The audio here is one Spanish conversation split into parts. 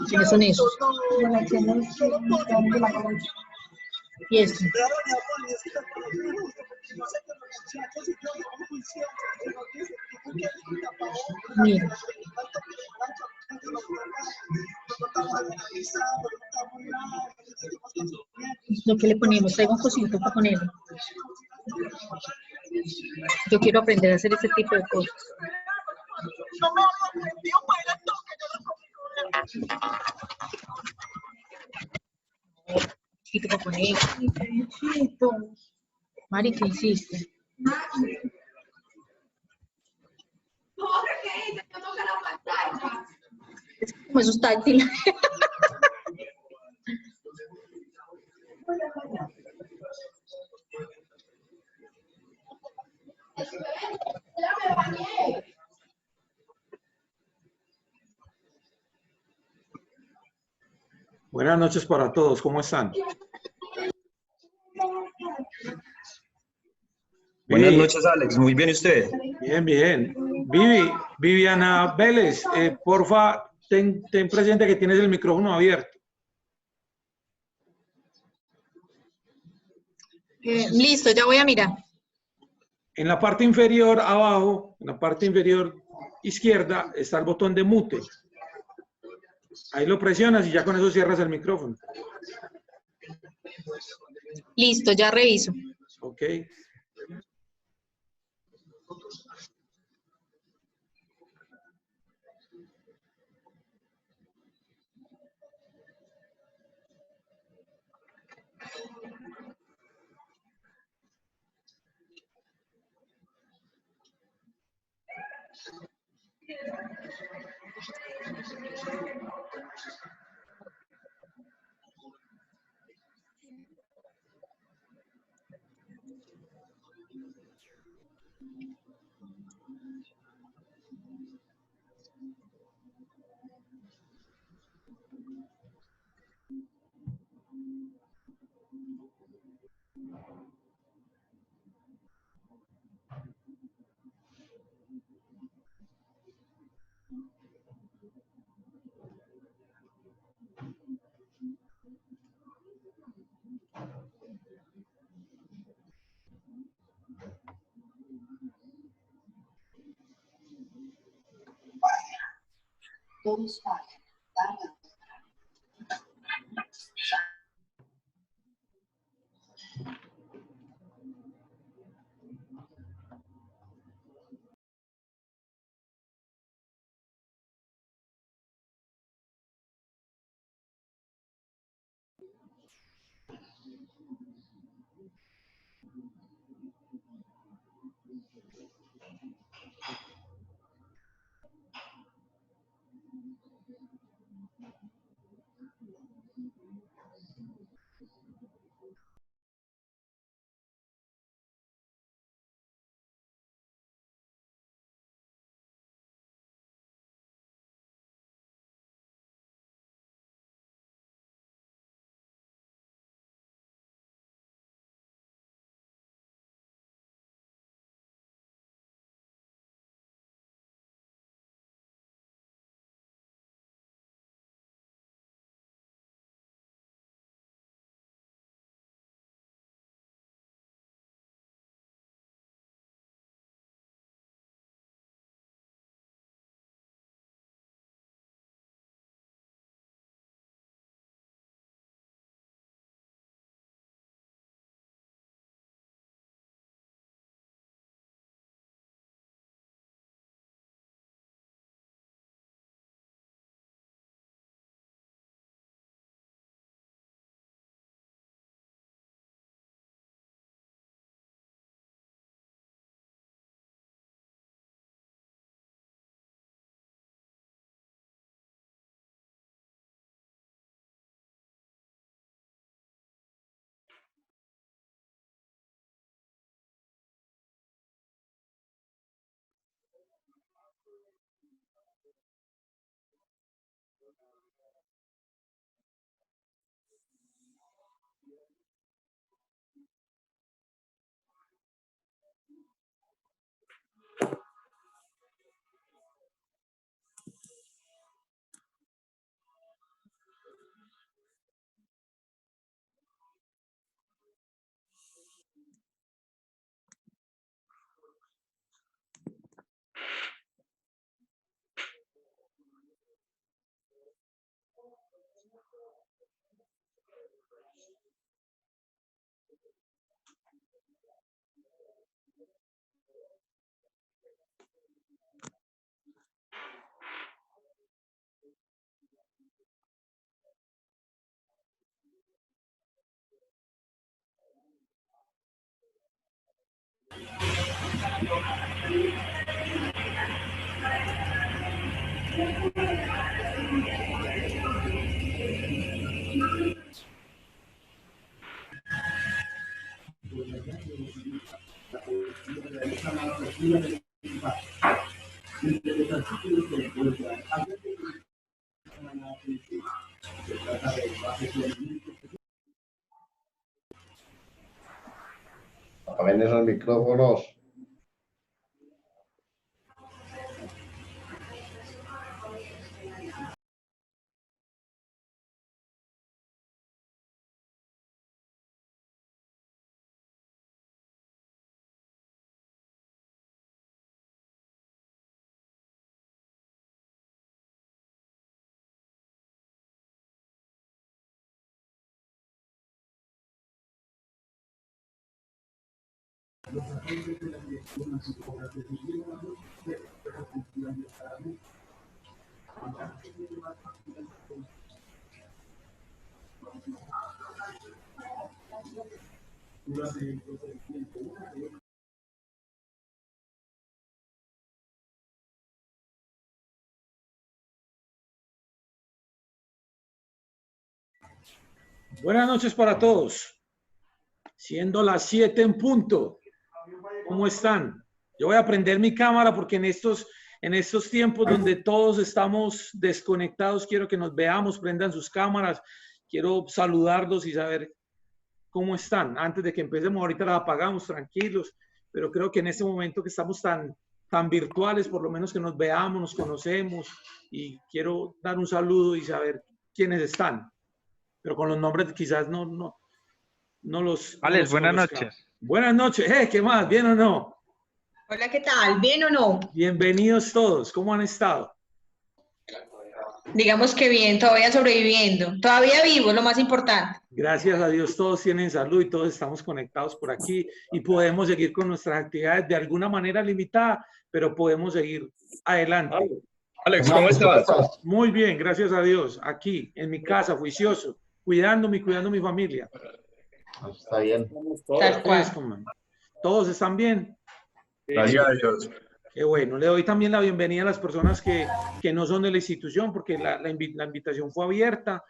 ¿Quiénes son esos? Y esto. Mira. Lo que le ponemos, traigo un cosito para ponerlo. Yo quiero aprender a hacer este tipo de cosas. Chiquito para poner. Mari, ¿qué hiciste? Es como eso es táctil. Buenas noches para todos, ¿cómo están? Buenas noches, Alex. Muy bien, ¿y usted? Bien, bien. Viviana Vélez, porfa, ten presente que tienes el micrófono abierto. Listo, ya voy a mirar. En la parte inferior abajo, en la parte inferior izquierda, está el botón de mute. Ahí lo presionas y ya con eso cierras el micrófono. Listo, ya reviso. Ok. Todos fallan. Apaguen esos micrófonos. Buenas noches para todos. Siendo las 7 en punto. ¿Cómo están? Yo voy a prender mi cámara porque en estos tiempos donde todos estamos desconectados, quiero que nos veamos, prendan sus cámaras. Quiero saludarlos y saber cómo están. Antes de que empecemos, ahorita las apagamos, tranquilos. Pero creo que en este momento que estamos tan virtuales, por lo menos que nos veamos, nos conocemos. Y quiero dar un saludo y saber quiénes están. Pero con los nombres quizás no los... Alex, buenas conozca. noches. Buenas noches. ¿Qué más? ¿Bien o no? Hola, ¿qué tal? ¿Bien o no? Bienvenidos todos. ¿Cómo han estado? Digamos que bien, todavía sobreviviendo. Todavía vivo, lo más importante. Gracias a Dios todos tienen salud y todos estamos conectados por aquí y podemos seguir con nuestras actividades de alguna manera limitada, pero podemos seguir adelante. Alex, ¿cómo estás? Muy bien, gracias a Dios. Aquí, en mi casa, juicioso, cuidándome y cuidando a mi familia. Está bien. Tal cual. ¿Todos están bien? Gracias a Dios. Qué bueno. Le doy también la bienvenida a las personas que no son de la institución, porque la invitación fue abierta.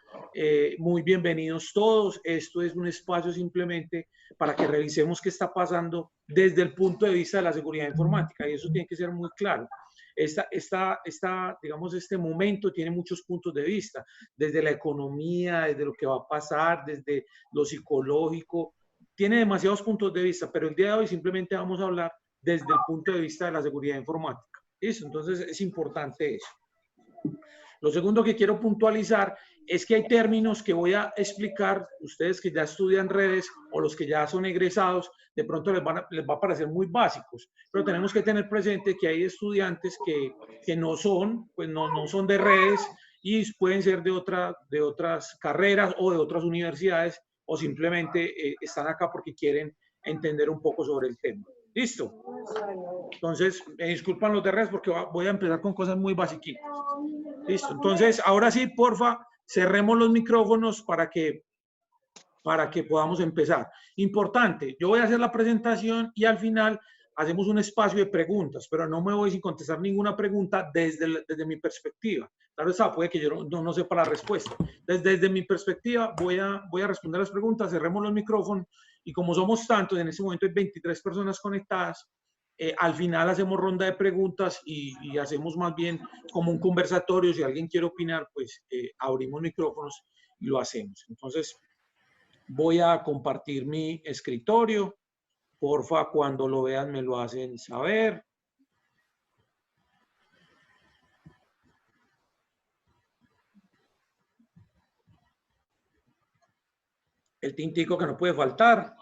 Muy bienvenidos todos. Esto es un espacio simplemente para que revisemos qué está pasando desde el punto de vista de la seguridad informática, y eso tiene que ser muy claro. Digamos, este momento tiene muchos puntos de vista, desde la economía, desde lo que va a pasar, desde lo psicológico. Tiene demasiados puntos de vista, pero el día de hoy simplemente vamos a hablar desde el punto de vista de la seguridad informática. ¿Listo? Entonces es importante eso. Lo segundo que quiero puntualizar es que hay términos que voy a explicar, ustedes que ya estudian redes o los que ya son egresados, de pronto les va a parecer muy básicos, pero tenemos que tener presente que hay estudiantes que no son de redes y pueden ser de otras carreras o de otras universidades, o simplemente están acá porque quieren entender un poco sobre el tema. ¿Listo? Entonces, me disculpan los de redes porque voy a empezar con cosas muy basiquitas. Listo. Entonces, ahora sí, porfa, cerremos los micrófonos para que podamos empezar. Importante, yo voy a hacer la presentación y al final hacemos un espacio de preguntas, pero no me voy sin contestar ninguna pregunta desde mi perspectiva. Claro está, puede que yo no sepa la respuesta. Desde mi perspectiva voy a responder las preguntas, cerremos los micrófonos y como somos tantos, en este momento hay 23 personas conectadas, al final hacemos ronda de preguntas y hacemos más bien como un conversatorio. Si alguien quiere opinar, pues abrimos micrófonos y lo hacemos. Entonces, voy a compartir mi escritorio. Porfa, cuando lo vean me lo hacen saber. El tintico que no puede faltar.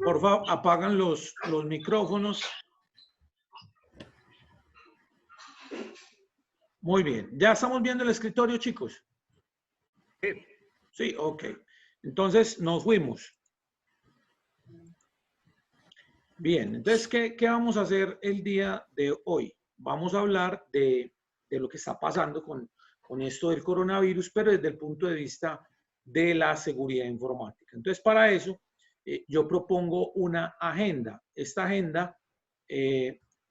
Por favor, apagan los micrófonos. Muy bien. ¿Ya estamos viendo el escritorio, chicos? Sí, ok. Entonces, nos fuimos. Bien, entonces, ¿qué vamos a hacer el día de hoy? Vamos a hablar de lo que está pasando con esto del coronavirus, pero desde el punto de vista de la seguridad informática. Entonces, para eso, yo propongo una agenda. Esta agenda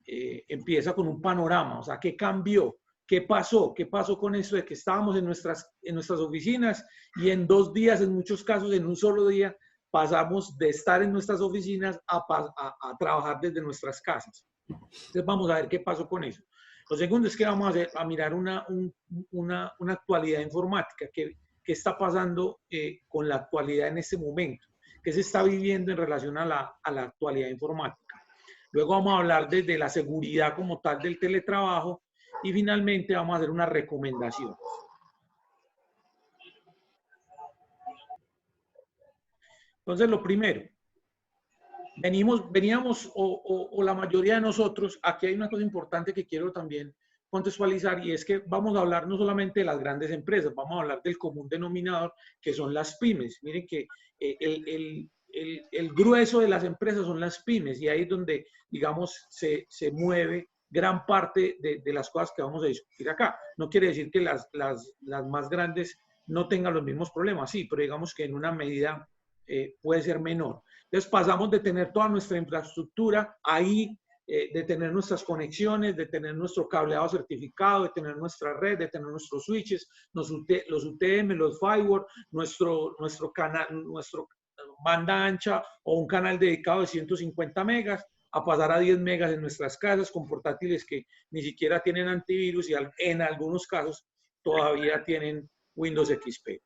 empieza con un panorama, o sea, ¿qué cambió? ¿Qué pasó? ¿Qué pasó con eso de que estábamos en nuestras oficinas y en 2 días, en muchos casos, en un solo día, pasamos de estar en nuestras oficinas a trabajar desde nuestras casas? Entonces vamos a ver qué pasó con eso. Lo segundo es que vamos a mirar una actualidad informática. ¿Qué está pasando con la actualidad en este momento? ¿Qué se está viviendo en relación a la actualidad informática? Luego vamos a hablar de la seguridad como tal del teletrabajo y finalmente vamos a hacer una recomendación. Entonces, lo primero, veníamos, o la mayoría de nosotros, aquí hay una cosa importante que quiero también contextualizar, y es que vamos a hablar no solamente de las grandes empresas, vamos a hablar del común denominador, que son las pymes. Miren que el grueso de las empresas son las pymes, y ahí es donde, digamos, se mueve gran parte de las cosas que vamos a discutir acá. No quiere decir que las más grandes no tengan los mismos problemas, sí, pero digamos que en una medida puede ser menor. Entonces pasamos de tener toda nuestra infraestructura ahí, de tener nuestras conexiones, de tener nuestro cableado certificado, de tener nuestra red, de tener nuestros switches, los UTM, los firewall, nuestro canal, nuestro banda ancha o un canal dedicado de 150 megas, a pasar a 10 megas en nuestras casas con portátiles que ni siquiera tienen antivirus y en algunos casos todavía tienen Windows XP.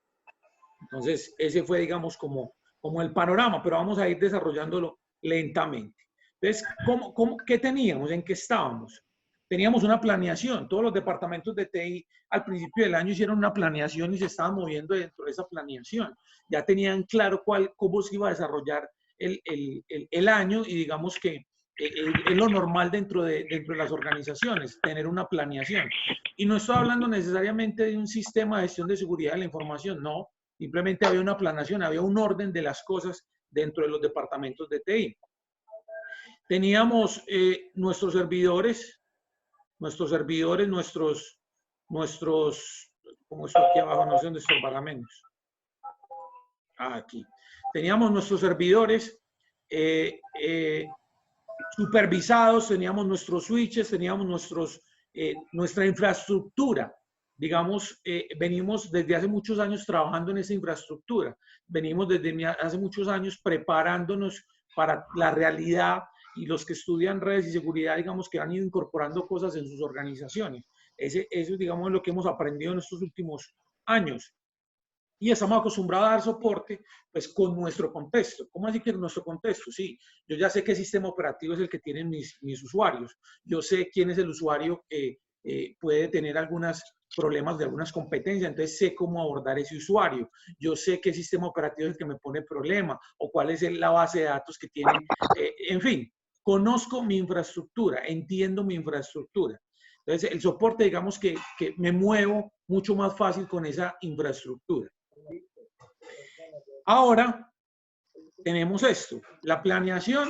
Entonces, ese fue, digamos, como el panorama, pero vamos a ir desarrollándolo lentamente. Entonces, ¿qué teníamos? ¿En qué estábamos? Teníamos una planeación. Todos los departamentos de TI al principio del año hicieron una planeación y se estaban moviendo dentro de esa planeación. Ya tenían claro cómo se iba a desarrollar el año, y digamos que es lo normal dentro de las organizaciones, tener una planeación. Y no estoy hablando necesariamente de un sistema de gestión de seguridad de la información, no. Simplemente había una planeación, había un orden de las cosas dentro de los departamentos de TI. Teníamos nuestros servidores, como esto aquí abajo, no sé dónde estorbará menos. Aquí. Teníamos nuestros servidores supervisados, teníamos nuestros switches, teníamos nuestra infraestructura. Digamos, venimos desde hace muchos años trabajando en esa infraestructura. Venimos desde hace muchos años preparándonos para la realidad, y los que estudian redes y seguridad, digamos, que han ido incorporando cosas en sus organizaciones. Eso es, digamos, lo que hemos aprendido en estos últimos años. Y estamos acostumbrados a dar soporte, pues, con nuestro contexto. ¿Cómo así que nuestro contexto? Sí, yo ya sé qué sistema operativo es el que tienen mis usuarios. Yo sé quién es el usuario que puede tener algunos problemas de algunas competencias, entonces sé cómo abordar ese usuario. Yo sé qué sistema operativo es el que me pone problema, o cuál es la base de datos que tiene. En fin, conozco mi infraestructura, entiendo mi infraestructura. Entonces, el soporte, digamos que me muevo mucho más fácil con esa infraestructura. Ahora tenemos esto, la planeación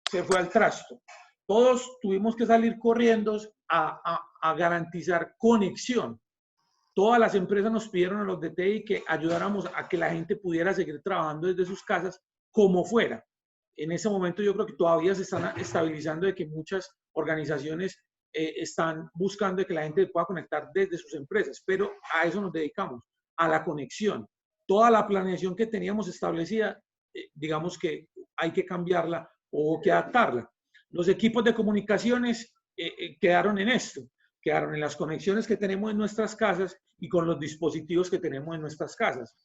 se fue al trasto. Todos tuvimos que salir corriendo a garantizar conexión. Todas las empresas nos pidieron a los de TI que ayudáramos a que la gente pudiera seguir trabajando desde sus casas como fuera. En ese momento yo creo que todavía se están estabilizando, de que muchas organizaciones están buscando de que la gente pueda conectar desde sus empresas, pero a eso nos dedicamos, a la conexión. Toda la planeación que teníamos establecida, digamos que hay que cambiarla o que adaptarla. Los equipos de comunicaciones quedaron en esto, quedaron en las conexiones que tenemos en nuestras casas y con los dispositivos que tenemos en nuestras casas.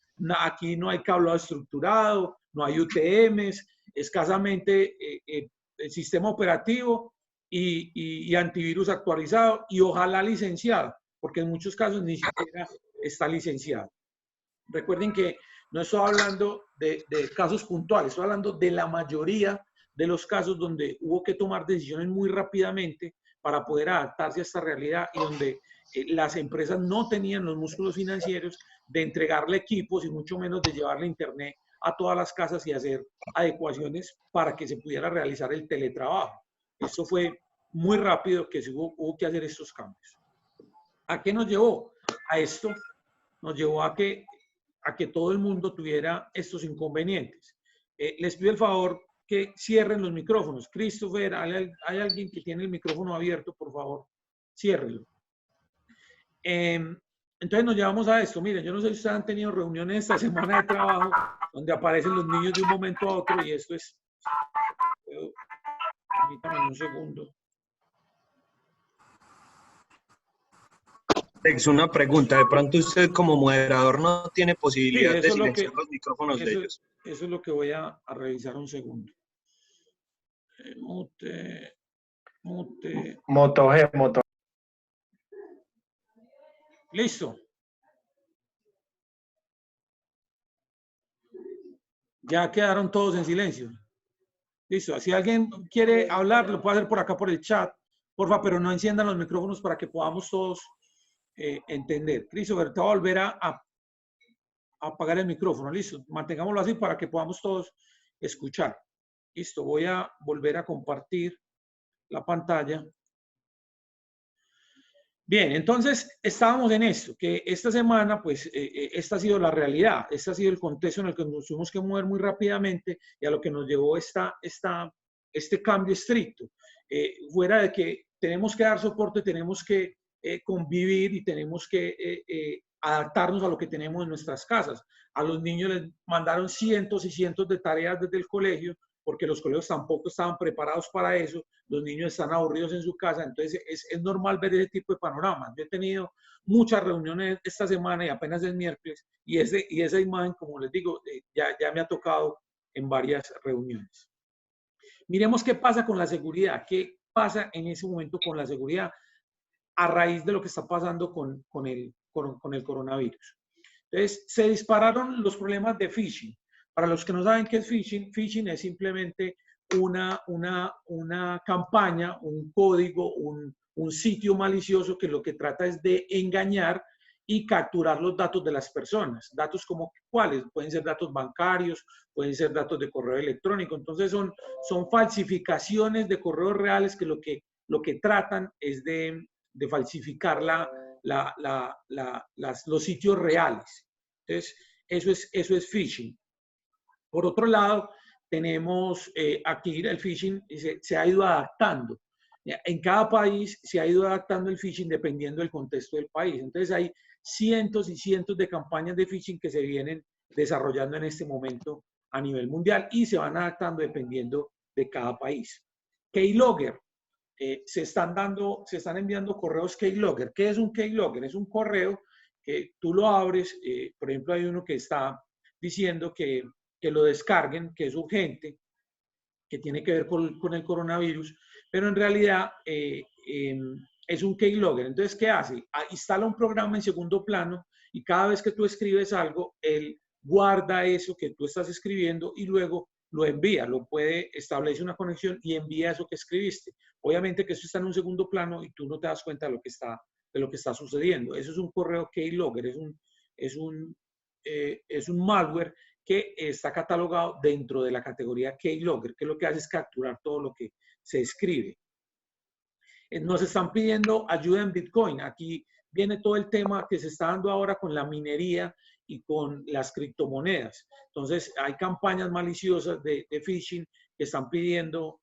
Aquí no hay cableado estructurado, no hay UTMs, escasamente sistema operativo y antivirus actualizado y ojalá licenciado, porque en muchos casos ni siquiera está licenciado. Recuerden que no estoy hablando de casos puntuales, estoy hablando de la mayoría de los casos donde hubo que tomar decisiones muy rápidamente para poder adaptarse a esta realidad y donde las empresas no tenían los músculos financieros de entregarle equipos y mucho menos de llevarle internet a todas las casas y hacer adecuaciones para que se pudiera realizar el teletrabajo. Esto fue muy rápido que hubo que hacer estos cambios. ¿A qué nos llevó? A esto nos llevó a que todo el mundo tuviera estos inconvenientes. Les pido el favor que cierren los micrófonos. Christopher, ¿hay alguien que tiene el micrófono abierto? Por favor, ciérrenlo. Entonces nos llevamos a esto. Miren, yo no sé si ustedes han tenido reuniones esta semana de trabajo donde aparecen los niños de un momento a otro y esto es... Permítanme un segundo. Alex, una pregunta. De pronto usted como moderador no tiene posibilidad de silenciar los micrófonos de ellos. Eso es lo que voy a revisar un segundo. Mute. Moto G. Listo. Ya quedaron todos en silencio. Listo. Si alguien quiere hablar, lo puede hacer por acá por el chat. Porfa, pero no enciendan los micrófonos para que podamos todos entender. Christopher, te voy a volver a apagar el micrófono. Listo. Mantengámoslo así para que podamos todos escuchar. Listo. Voy a volver a compartir la pantalla. Bien, entonces estábamos en esto, que esta semana, pues, esta ha sido la realidad, este ha sido el contexto en el que nos tuvimos que mover muy rápidamente y a lo que nos llevó este cambio estricto. Fuera de que tenemos que dar soporte, tenemos que convivir y tenemos que adaptarnos a lo que tenemos en nuestras casas. A los niños les mandaron cientos y cientos de tareas desde el colegio, porque los colegios tampoco estaban preparados para eso, los niños están aburridos en su casa, entonces es normal ver ese tipo de panoramas. Yo he tenido muchas reuniones esta semana y apenas es miércoles, y esa imagen, como les digo, ya me ha tocado en varias reuniones. Miremos qué pasa con la seguridad, qué pasa en ese momento con la seguridad a raíz de lo que está pasando con el coronavirus. Entonces, se dispararon los problemas de phishing. Para los que no saben qué es phishing, phishing es simplemente una campaña, un código, un sitio malicioso que lo que trata es de engañar y capturar los datos de las personas. Datos como cuáles, pueden ser datos bancarios, pueden ser datos de correo electrónico. Entonces son falsificaciones de correos reales que lo que tratan es de falsificar los sitios reales. Entonces, eso es phishing. Por otro lado, tenemos aquí el phishing se ha ido adaptando. En cada país se ha ido adaptando el phishing dependiendo del contexto del país. Entonces hay cientos y cientos de campañas de phishing que se vienen desarrollando en este momento a nivel mundial y se van adaptando dependiendo de cada país. Keylogger. Se están enviando correos Keylogger. ¿Qué es un Keylogger? Es un correo que tú lo abres. Por ejemplo, hay uno que está diciendo que lo descarguen, que es urgente, que tiene que ver con el coronavirus, pero en realidad es un keylogger. Entonces, ¿qué hace? Instala un programa en segundo plano y cada vez que tú escribes algo, él guarda eso que tú estás escribiendo y luego lo envía, establece una conexión y envía eso que escribiste. Obviamente que eso está en un segundo plano y tú no te das cuenta de lo que está sucediendo. Eso es un correo keylogger, es un malware que está catalogado dentro de la categoría Keylogger, que lo que hace es capturar todo lo que se escribe. Nos están pidiendo ayuda en Bitcoin. Aquí viene todo el tema que se está dando ahora con la minería y con las criptomonedas. Entonces, hay campañas maliciosas de phishing que están pidiendo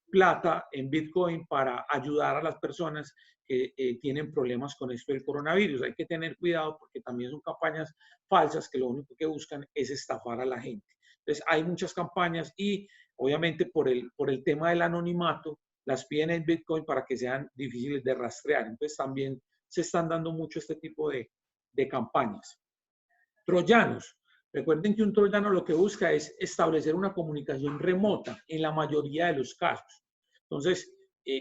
plata en Bitcoin para ayudar a las personas que tienen problemas con esto del coronavirus. Hay que tener cuidado porque también son campañas falsas que lo único que buscan es estafar a la gente. Entonces, hay muchas campañas y obviamente por el tema del anonimato, las piden en Bitcoin para que sean difíciles de rastrear. Entonces, también se están dando mucho este tipo de campañas. Troyanos. Recuerden que un troyano lo que busca es establecer una comunicación remota en la mayoría de los casos. Entonces,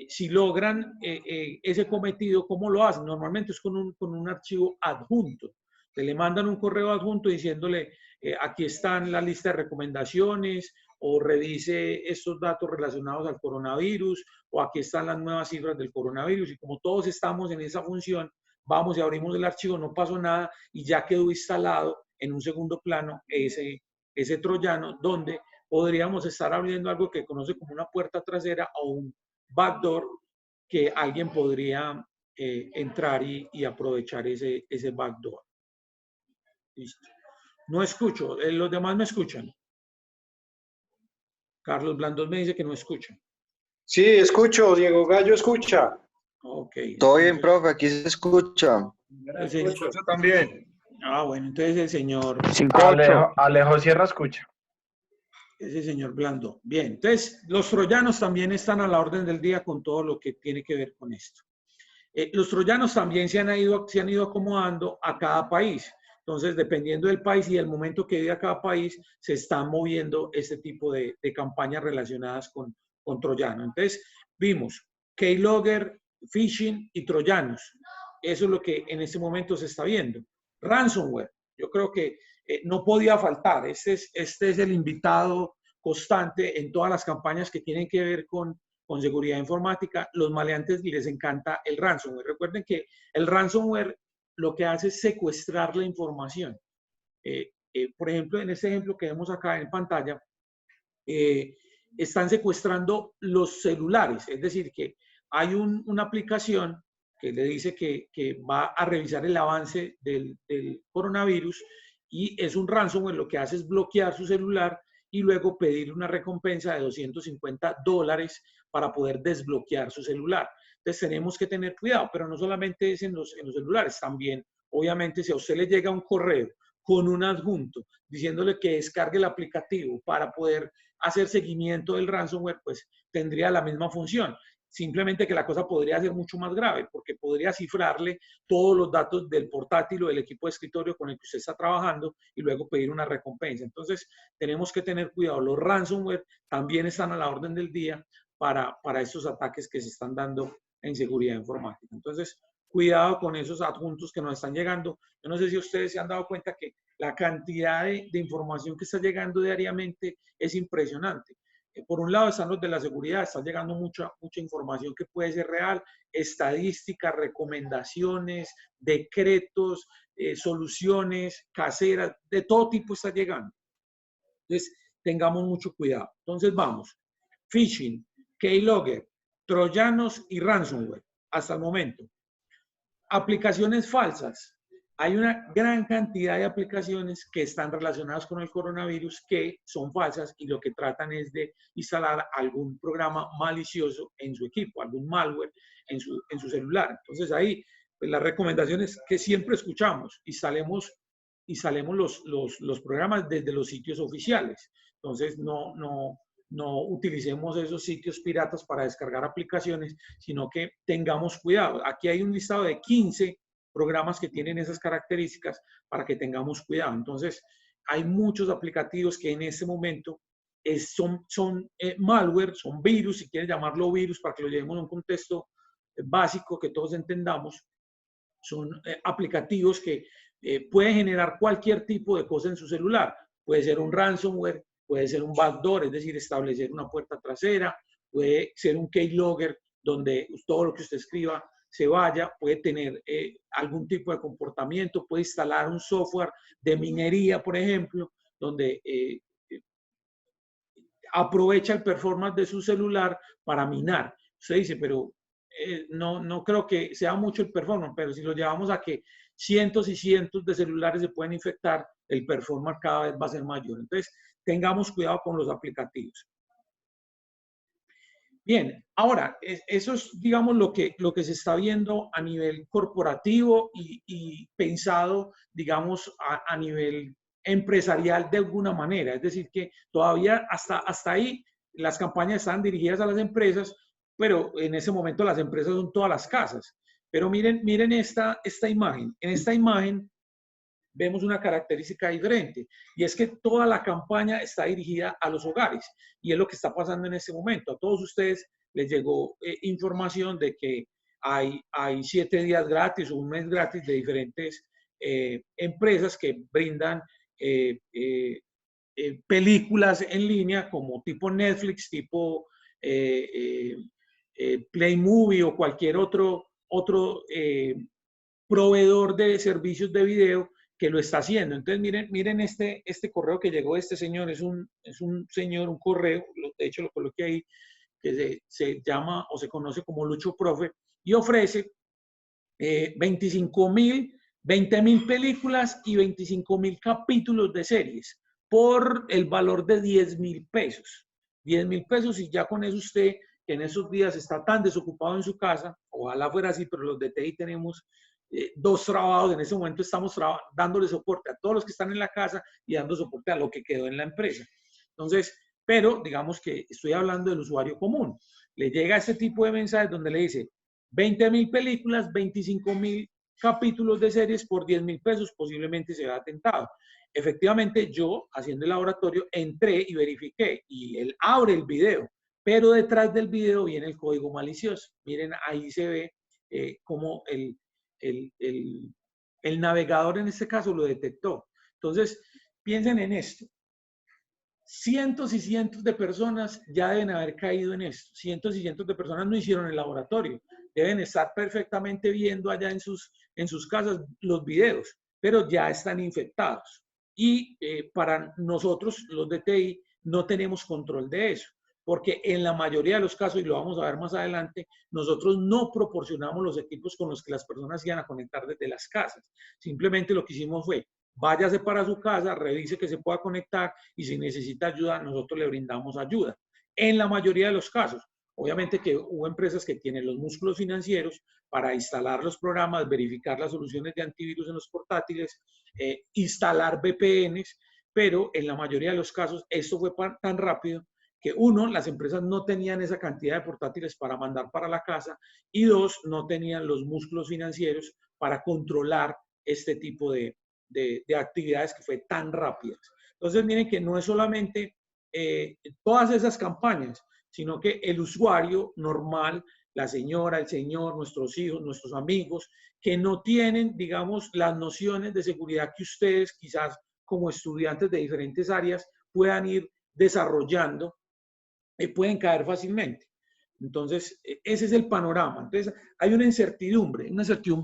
si logran ese cometido, ¿cómo lo hacen? Normalmente es con un archivo adjunto. Se le mandan un correo adjunto diciéndole, aquí están la lista de recomendaciones, o revise estos datos relacionados al coronavirus, o aquí están las nuevas cifras del coronavirus. Y como todos estamos en esa función, vamos y abrimos el archivo, no pasó nada y ya quedó instalado en un segundo plano ese troyano, donde podríamos estar abriendo algo que conoce como una puerta trasera o un backdoor, que alguien podría entrar y aprovechar ese backdoor. Listo. No escucho. ¿Los demás me escuchan? Carlos Blandón me dice que no escucha. Sí, escucho. Diego Gallo escucha. Ok. Todo bien, profe, aquí se escucha. Escucho también. Ah, bueno, entonces el señor... Alejo Sierra escucha. Ese señor Blandón. Bien, entonces los troyanos también están a la orden del día con todo lo que tiene que ver con esto. Los troyanos también se han ido acomodando a cada país. Entonces, dependiendo del país y del momento que vive cada país, se están moviendo este tipo de campañas relacionadas con troyanos. Entonces, vimos keylogger, phishing y troyanos. Eso es lo que en este momento se está viendo. Ransomware, yo creo que no podía faltar. Este es el invitado constante en todas las campañas que tienen que ver con seguridad informática. Los maleantes les encanta el ransomware. Recuerden que el ransomware lo que hace es secuestrar la información. Por ejemplo, en este ejemplo que vemos acá en pantalla, están secuestrando los celulares. Es decir, que hay una aplicación que le dice que va a revisar el avance del coronavirus, y es un ransomware. Lo que hace es bloquear su celular y luego pedir una recompensa de $250 para poder desbloquear su celular. Entonces tenemos que tener cuidado, pero no solamente es en los celulares, también obviamente si a usted le llega un correo con un adjunto diciéndole que descargue el aplicativo para poder hacer seguimiento del ransomware, pues tendría la misma función. Simplemente que la cosa podría ser mucho más grave, porque podría cifrarle todos los datos del portátil o del equipo de escritorio con el que usted está trabajando y luego pedir una recompensa. Entonces tenemos que tener cuidado. Los ransomware también están a la orden del día para estos ataques que se están dando en seguridad informática. Entonces, cuidado con esos adjuntos que nos están llegando. Yo no sé si ustedes se han dado cuenta que la cantidad de información que está llegando diariamente es impresionante. Por un lado están los de la seguridad, está llegando mucha información que puede ser real, estadísticas, recomendaciones, decretos, soluciones caseras, de todo tipo está llegando. Entonces, tengamos mucho cuidado. Entonces, vamos. Phishing, keylogger, troyanos y ransomware, hasta el momento. Aplicaciones falsas. Hay una gran cantidad de aplicaciones que están relacionadas con el coronavirus que son falsas y lo que tratan es de instalar algún programa malicioso en su equipo, algún malware en su celular. Entonces ahí, pues, las recomendaciones que siempre escuchamos, instalemos los programas desde los sitios oficiales. Entonces no utilicemos esos sitios piratas para descargar aplicaciones, sino que tengamos cuidado. Aquí hay un listado de 15 programas que tienen esas características para que tengamos cuidado. Entonces, hay muchos aplicativos que en este momento son malware, son virus, si quieres llamarlo virus, para que lo llevemos a un contexto básico que todos entendamos. Son aplicativos que pueden generar cualquier tipo de cosa en su celular. Puede ser un ransomware, puede ser un backdoor, es decir, establecer una puerta trasera, puede ser un keylogger, donde todo lo que usted escriba se vaya, puede tener algún tipo de comportamiento, puede instalar un software de minería, por ejemplo, donde aprovecha el performance de su celular para minar. Usted dice, pero no creo que sea mucho el performance, pero si lo llevamos a que cientos y cientos de celulares se pueden infectar, el performance cada vez va a ser mayor. Entonces, tengamos cuidado con los aplicativos. Bien, ahora, eso es, digamos, lo que se está viendo a nivel corporativo y pensado, digamos, a nivel empresarial de alguna manera. Es decir, que todavía hasta ahí las campañas están dirigidas a las empresas, pero en ese momento las empresas son todas las casas. Pero miren esta imagen. En esta imagen vemos una característica diferente, y es que toda la campaña está dirigida a los hogares, y es lo que está pasando en este momento. A todos ustedes les llegó información de que hay 7 días gratis o un mes gratis de diferentes empresas que brindan películas en línea como tipo Netflix, tipo Play Movie o cualquier otro proveedor de servicios de video que lo está haciendo. Entonces, miren este correo que llegó este señor, es un señor, un correo, de hecho lo coloqué ahí, que se llama o se conoce como Lucho Profe, y ofrece 20.000 películas y 25.000 capítulos de series por el valor de 10.000 pesos. 10.000 pesos, y ya con eso usted, que en esos días está tan desocupado en su casa, ojalá fuera así, pero los de TI tenemos 2 trabajos, en ese momento estamos dándole soporte a todos los que están en la casa y dando soporte a lo que quedó en la empresa. Entonces, pero digamos que estoy hablando del usuario común. Le llega este tipo de mensajes donde le dice 20.000 películas, 25.000 capítulos de series por 10.000 pesos, posiblemente se vea tentado. Efectivamente, yo, haciendo el laboratorio, entré y verifiqué, y él abre el video, pero detrás del video viene el código malicioso. Miren, ahí se ve cómo el navegador en este caso lo detectó. Entonces, piensen en esto. Cientos y cientos de personas ya deben haber caído en esto. Cientos y cientos de personas no hicieron el laboratorio. Deben estar perfectamente viendo allá en sus casas los videos, pero ya están infectados. Y para nosotros, los de TI, no tenemos control de eso, porque en la mayoría de los casos, y lo vamos a ver más adelante, nosotros no proporcionamos los equipos con los que las personas iban a conectar desde las casas. Simplemente lo que hicimos fue, váyase para su casa, revise que se pueda conectar, y si necesita ayuda, nosotros le brindamos ayuda. En la mayoría de los casos, obviamente que hubo empresas que tienen los músculos financieros para instalar los programas, verificar las soluciones de antivirus en los portátiles, instalar VPNs, pero en la mayoría de los casos esto fue tan rápido que 1, las empresas no tenían esa cantidad de portátiles para mandar para la casa, y 2, no tenían los músculos financieros para controlar este tipo de actividades que fue tan rápidas. Entonces, miren que no es solamente todas esas campañas, sino que el usuario normal, la señora, el señor, nuestros hijos, nuestros amigos, que no tienen, digamos, las nociones de seguridad que ustedes, quizás como estudiantes de diferentes áreas, puedan ir desarrollando, pueden caer fácilmente. Entonces, ese es el panorama. Entonces, hay una incertidumbre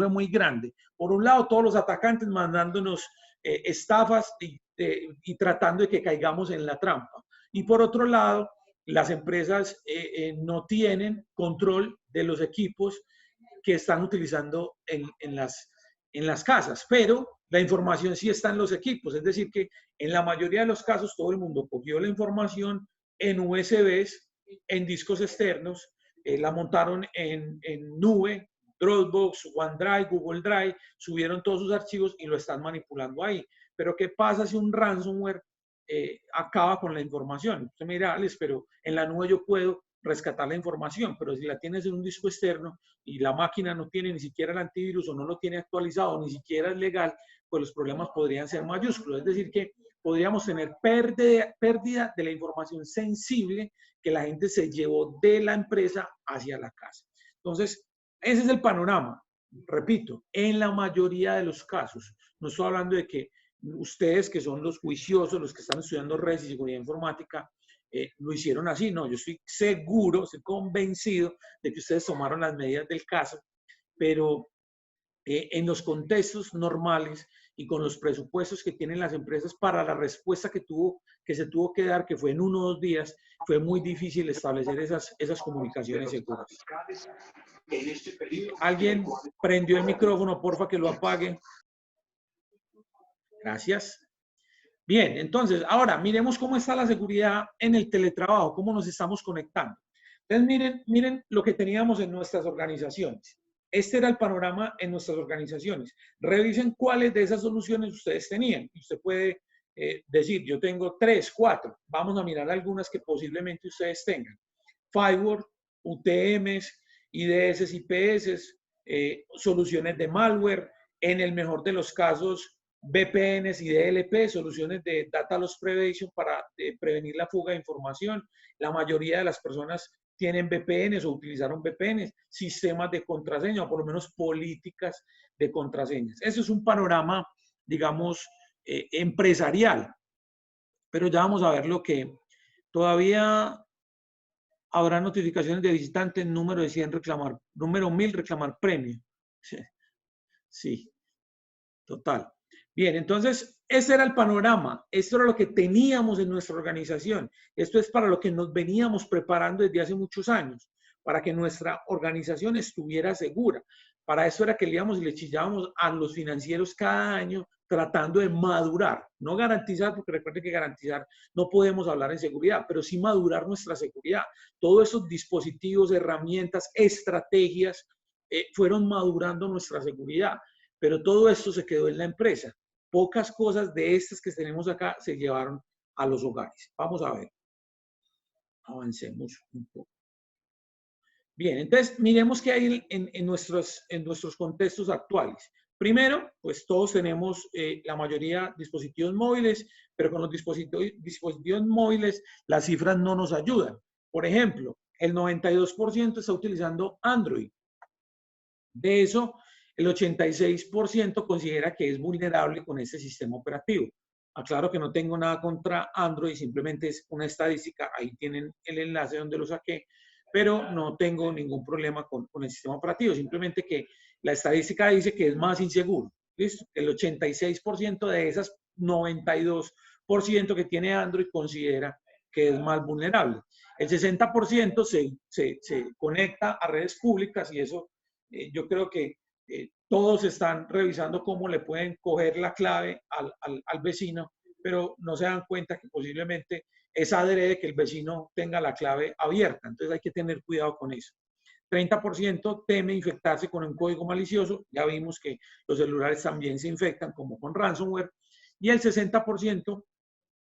muy grande. Por un lado, todos los atacantes mandándonos estafas y tratando de que caigamos en la trampa. Y por otro lado, las empresas no tienen control de los equipos que están utilizando en las casas, pero la información sí está en los equipos. Es decir, que en la mayoría de los casos todo el mundo cogió la información en USBs, en discos externos, la montaron en nube, Dropbox, OneDrive, Google Drive, subieron todos sus archivos y lo están manipulando ahí. Pero ¿qué pasa si un ransomware acaba con la información? Usted me dirá, Alex, pero en la nube yo puedo rescatar la información, pero si la tienes en un disco externo y la máquina no tiene ni siquiera el antivirus o no lo tiene actualizado, ni siquiera es legal, pues los problemas podrían ser mayúsculos. Es decir, que podríamos tener pérdida de la información sensible que la gente se llevó de la empresa hacia la casa. Entonces, ese es el panorama. Repito, en la mayoría de los casos, no estoy hablando de que ustedes, que son los juiciosos, los que están estudiando redes y seguridad informática, lo hicieron así. No, yo estoy seguro, estoy convencido de que ustedes tomaron las medidas del caso, pero en los contextos normales y con los presupuestos que tienen las empresas para la respuesta que se tuvo que dar, que fue en 1 o 2 días, fue muy difícil establecer esas comunicaciones seguras. ¿Alguien prendió el micrófono? Porfa, que lo apague. Gracias. Bien, entonces, ahora miremos cómo está la seguridad en el teletrabajo, cómo nos estamos conectando. Entonces, miren lo que teníamos en nuestras organizaciones. Este era el panorama en nuestras organizaciones. Revisen cuáles de esas soluciones ustedes tenían. Usted puede decir, yo tengo 3, 4. Vamos a mirar algunas que posiblemente ustedes tengan. Firewall, UTMs, IDS, IPS, soluciones de malware, en el mejor de los casos, VPNs y DLP, soluciones de Data Loss Prevention para prevenir la fuga de información. La mayoría de las personas tienen VPNs o utilizaron VPNs, sistemas de contraseña o por lo menos políticas de contraseñas. Eso es un panorama, digamos, empresarial. Pero ya vamos a ver lo que todavía habrá notificaciones de visitantes, número de 100 reclamar, número 1000 reclamar premio. Sí, total. Bien, entonces, ese era el panorama. Esto era lo que teníamos en nuestra organización. Esto es para lo que nos veníamos preparando desde hace muchos años, para que nuestra organización estuviera segura. Para eso era que le íbamos y le chillábamos a los financieros cada año tratando de madurar, no garantizar, porque recuerden que garantizar no podemos hablar en seguridad, pero sí madurar nuestra seguridad. Todos esos dispositivos, herramientas, estrategias fueron madurando nuestra seguridad, pero todo esto se quedó en la empresa. Pocas cosas de estas que tenemos acá se llevaron a los hogares. Vamos a ver. Avancemos un poco. Bien, entonces miremos qué hay en nuestros contextos actuales. Primero, pues todos tenemos la mayoría dispositivos móviles, pero con los dispositivos móviles las cifras no nos ayudan. Por ejemplo, el 92% está utilizando Android. De eso, el 86% considera que es vulnerable con este sistema operativo. Aclaro que no tengo nada contra Android, simplemente es una estadística, ahí tienen el enlace donde lo saqué, pero no tengo ningún problema con el sistema operativo, simplemente que la estadística dice que es más inseguro. ¿Listo? El 86% de esas 92% que tiene Android considera que es más vulnerable. El 60% se conecta a redes públicas y eso yo creo que todos están revisando cómo le pueden coger la clave al vecino, pero no se dan cuenta que posiblemente es adrede que el vecino tenga la clave abierta. Entonces hay que tener cuidado con eso. 30% teme infectarse con un código malicioso. Ya vimos que los celulares también se infectan como con ransomware. Y el 60%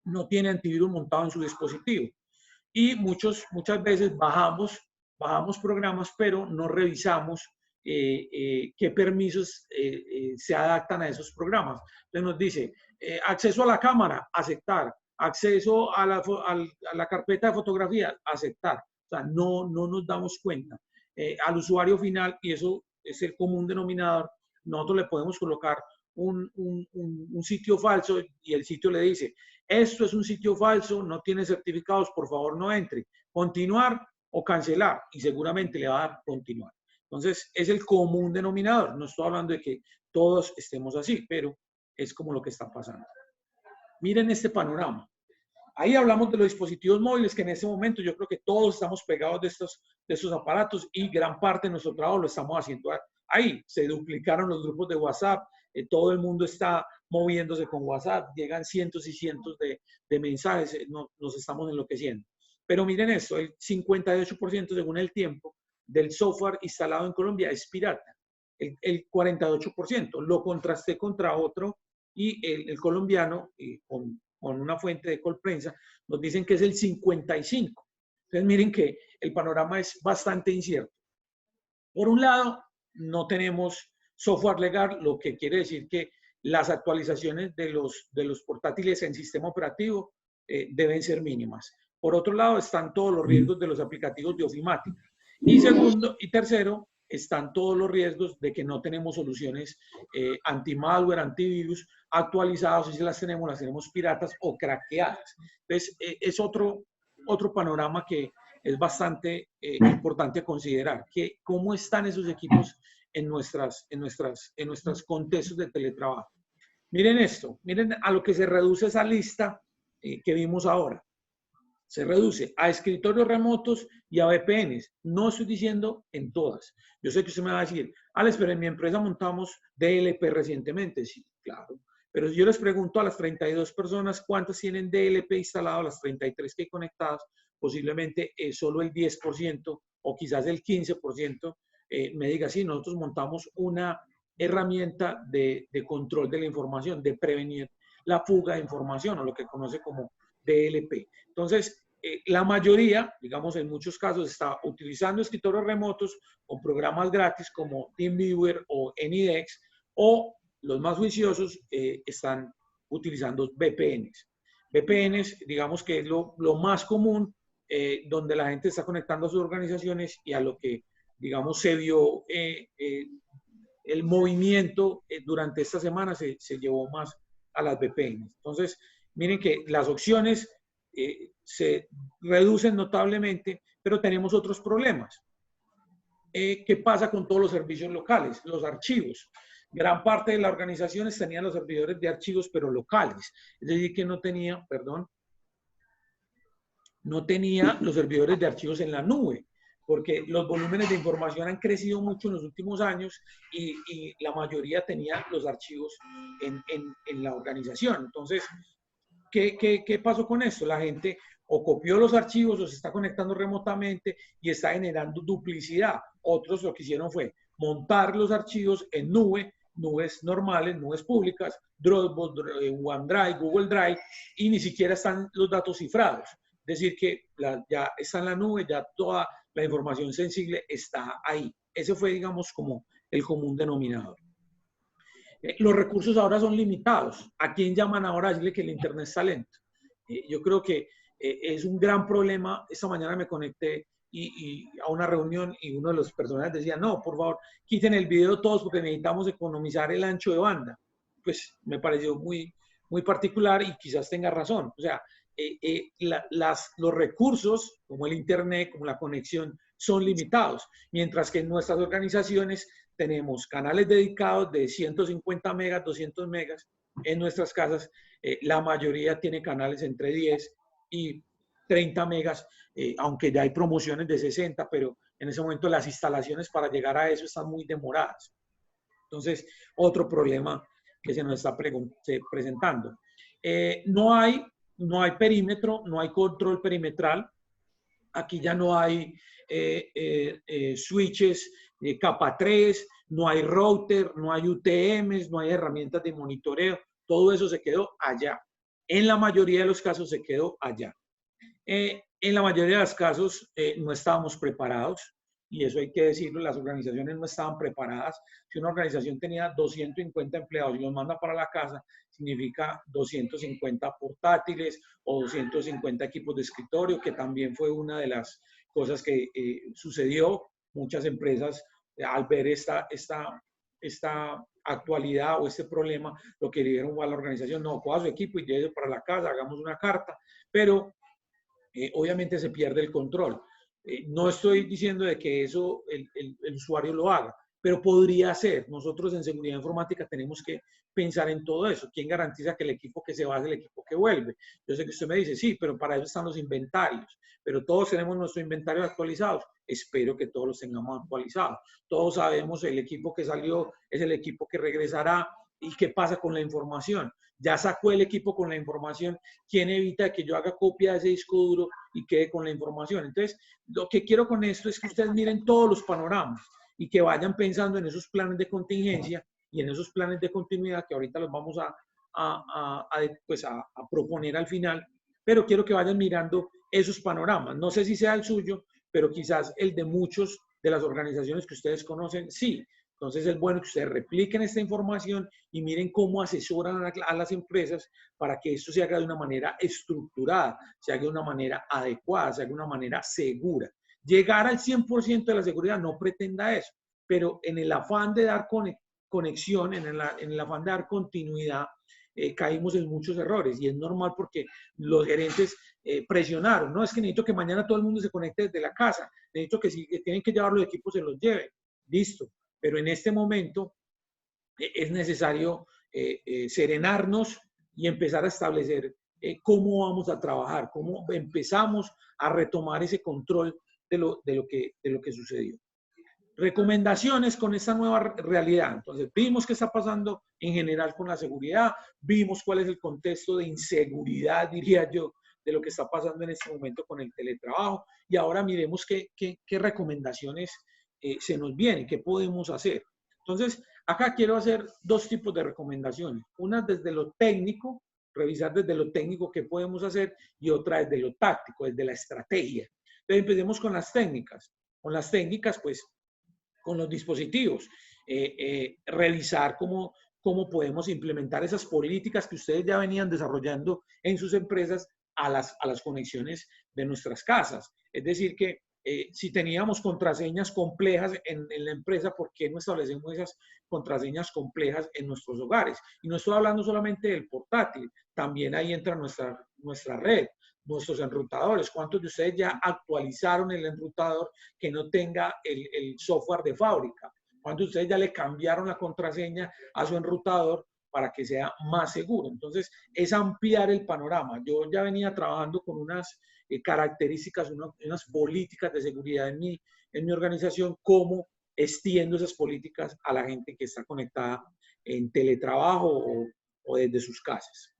no tiene antivirus montado en su dispositivo. Y muchas veces bajamos programas, pero no revisamos qué permisos se adaptan a esos programas. Entonces nos dice, acceso a la cámara, aceptar. Acceso a la carpeta de fotografía, aceptar. O sea, no nos damos cuenta. Al usuario final, y eso es el común denominador, nosotros le podemos colocar un sitio falso y el sitio le dice, esto es un sitio falso, no tiene certificados, por favor no entre. Continuar o cancelar, y seguramente le va a dar continuar. Entonces, es el común denominador. No estoy hablando de que todos estemos así, pero es como lo que está pasando. Miren este panorama. Ahí hablamos de los dispositivos móviles, que en este momento yo creo que todos estamos pegados de estos aparatos y gran parte de nuestro trabajo lo estamos haciendo ahí. Se duplicaron los grupos de WhatsApp, todo el mundo está moviéndose con WhatsApp, llegan cientos y cientos de mensajes, nos estamos enloqueciendo. Pero miren esto, el 58% según el tiempo del software instalado en Colombia es pirata, el 48%. Lo contrasté contra otro y el colombiano, con una fuente de Colprensa, nos dicen que es el 55%. Entonces miren que el panorama es bastante incierto. Por un lado, no tenemos software legal, lo que quiere decir que las actualizaciones de los portátiles en sistema operativo deben ser mínimas. Por otro lado, están todos los riesgos de los aplicativos de ofimática. Y segundo y tercero, están todos los riesgos de que no tenemos soluciones anti-malware, antivirus actualizados, y si las tenemos piratas o craqueadas. Entonces, es otro panorama que es bastante importante a considerar, que cómo están esos equipos en nuestros contextos de teletrabajo. Miren esto, miren a lo que se reduce esa lista que vimos ahora. Se reduce a escritorios remotos y a VPNs. No estoy diciendo en todas. Yo sé que usted me va a decir, Alex, pero en mi empresa montamos DLP recientemente. Sí, claro. Pero yo les pregunto a las 32 personas cuántas tienen DLP instalado, a las 33 que hay conectadas, posiblemente solo el 10% o quizás el 15% me diga, sí, nosotros montamos una herramienta de control de la información, de prevenir la fuga de información, o lo que conoce como DLP. Entonces, la mayoría, digamos en muchos casos, está utilizando escritorios remotos con programas gratis como TeamViewer o AnyDesk, o los más juiciosos están utilizando VPNs. VPNs, digamos que es lo más común, donde la gente está conectando a sus organizaciones y a lo que, digamos, se vio el movimiento durante esta semana se llevó más a las VPNs. Entonces, miren que las opciones se reducen notablemente, pero tenemos otros problemas. ¿Qué pasa con todos los servicios locales? Los archivos. Gran parte de las organizaciones tenían los servidores de archivos, pero locales. Es decir, que no tenía los servidores de archivos en la nube, porque los volúmenes de información han crecido mucho en los últimos años y la mayoría tenía los archivos en la organización. Entonces, ¿qué pasó con esto? La gente o copió los archivos o se está conectando remotamente y está generando duplicidad. Otros lo que hicieron fue montar los archivos en nubes normales, nubes públicas, Dropbox, OneDrive, Google Drive, y ni siquiera están los datos cifrados. Es decir, que ya está en la nube, ya toda la información sensible está ahí. Ese fue, digamos, como el común denominador. Los recursos ahora son limitados. ¿A quién llaman ahora a decirle que el Internet está lento? Yo creo que es un gran problema. Esta mañana me conecté a una reunión y uno de los personajes decía, no, por favor, quiten el video todos porque necesitamos economizar el ancho de banda. Pues me pareció muy, muy particular y quizás tenga razón. O sea, los recursos, como el Internet, como la conexión, son limitados, mientras que en nuestras organizaciones tenemos canales dedicados de 150 megas, 200 megas. En nuestras casas, la mayoría tiene canales entre 10 y 30 megas, aunque ya hay promociones de 60, pero en ese momento las instalaciones para llegar a eso están muy demoradas. Entonces, otro problema que se nos está presentando. No hay perímetro, no hay control perimetral. Aquí ya no hay switches capa 3, no hay router, no hay UTMs, no hay herramientas de monitoreo. Todo eso se quedó allá. En la mayoría de los casos se quedó allá. En la mayoría de los casos no estábamos preparados, y eso hay que decirlo, las organizaciones no estaban preparadas. Si una organización tenía 250 empleados y los manda para la casa, significa 250 portátiles o 250 equipos de escritorio, que también fue una de las cosas que sucedió. Muchas empresas, al ver esta actualidad o este problema, lo que le dieron a la organización, no, coja su equipo y lleve para la casa, hagamos una carta, pero obviamente se pierde el control. No estoy diciendo de que eso el usuario lo haga, pero podría ser. Nosotros en seguridad informática tenemos que pensar en todo eso. ¿Quién garantiza que el equipo que se va es el equipo que vuelve? Yo sé que usted me dice, sí, pero para eso están los inventarios. Pero todos tenemos nuestro inventario actualizados. Espero que todos los tengamos actualizados. Todos sabemos el equipo que salió es el equipo que regresará y qué pasa con la información. Ya sacó el equipo con la información. ¿Quién evita que yo haga copia de ese disco duro y quede con la información? Entonces, lo que quiero con esto es que ustedes miren todos los panoramas y que vayan pensando en esos planes de contingencia y en esos planes de continuidad que ahorita los vamos a proponer al final, pero quiero que vayan mirando esos panoramas. No sé si sea el suyo, pero quizás el de muchos de las organizaciones que ustedes conocen, sí. Entonces es bueno que ustedes repliquen esta información y miren cómo asesoran a las empresas para que esto se haga de una manera estructurada, se haga de una manera adecuada, se haga de una manera segura. Llegar al 100% de la seguridad no pretenda eso, pero en el afán de dar conexión, en el afán de dar continuidad, caímos en muchos errores y es normal porque los gerentes presionaron. No, es que necesito que mañana todo el mundo se conecte desde la casa, necesito que si tienen que llevar los equipos se los lleven. Listo. Pero en este momento es necesario serenarnos y empezar a establecer cómo vamos a trabajar, cómo empezamos a retomar ese control de lo que sucedió. Recomendaciones con esta nueva realidad. Entonces, vimos qué está pasando en general con la seguridad, vimos cuál es el contexto de inseguridad, diría yo, de lo que está pasando en este momento con el teletrabajo, y ahora miremos qué recomendaciones se nos viene, qué podemos hacer. Entonces, acá quiero hacer dos tipos de recomendaciones. Una desde lo técnico, revisar desde lo técnico qué podemos hacer, y otra desde lo táctico, desde la estrategia. Entonces, empecemos con las técnicas. Con las técnicas, pues, con los dispositivos. Revisar cómo cómo podemos implementar esas políticas que ustedes ya venían desarrollando en sus empresas a las conexiones de nuestras casas. Es decir, que si teníamos contraseñas complejas en la empresa, ¿por qué no establecemos esas contraseñas complejas en nuestros hogares? Y no estoy hablando solamente del portátil, también ahí entra nuestra red, nuestros enrutadores. ¿Cuántos de ustedes ya actualizaron el enrutador que no tenga el software de fábrica? ¿Cuántos de ustedes ya le cambiaron la contraseña a su enrutador para que sea más seguro? Entonces, es ampliar el panorama. Yo ya venía trabajando con unas características, unas políticas de seguridad en mi organización, cómo extiendo esas políticas a la gente que está conectada en teletrabajo o desde sus casas.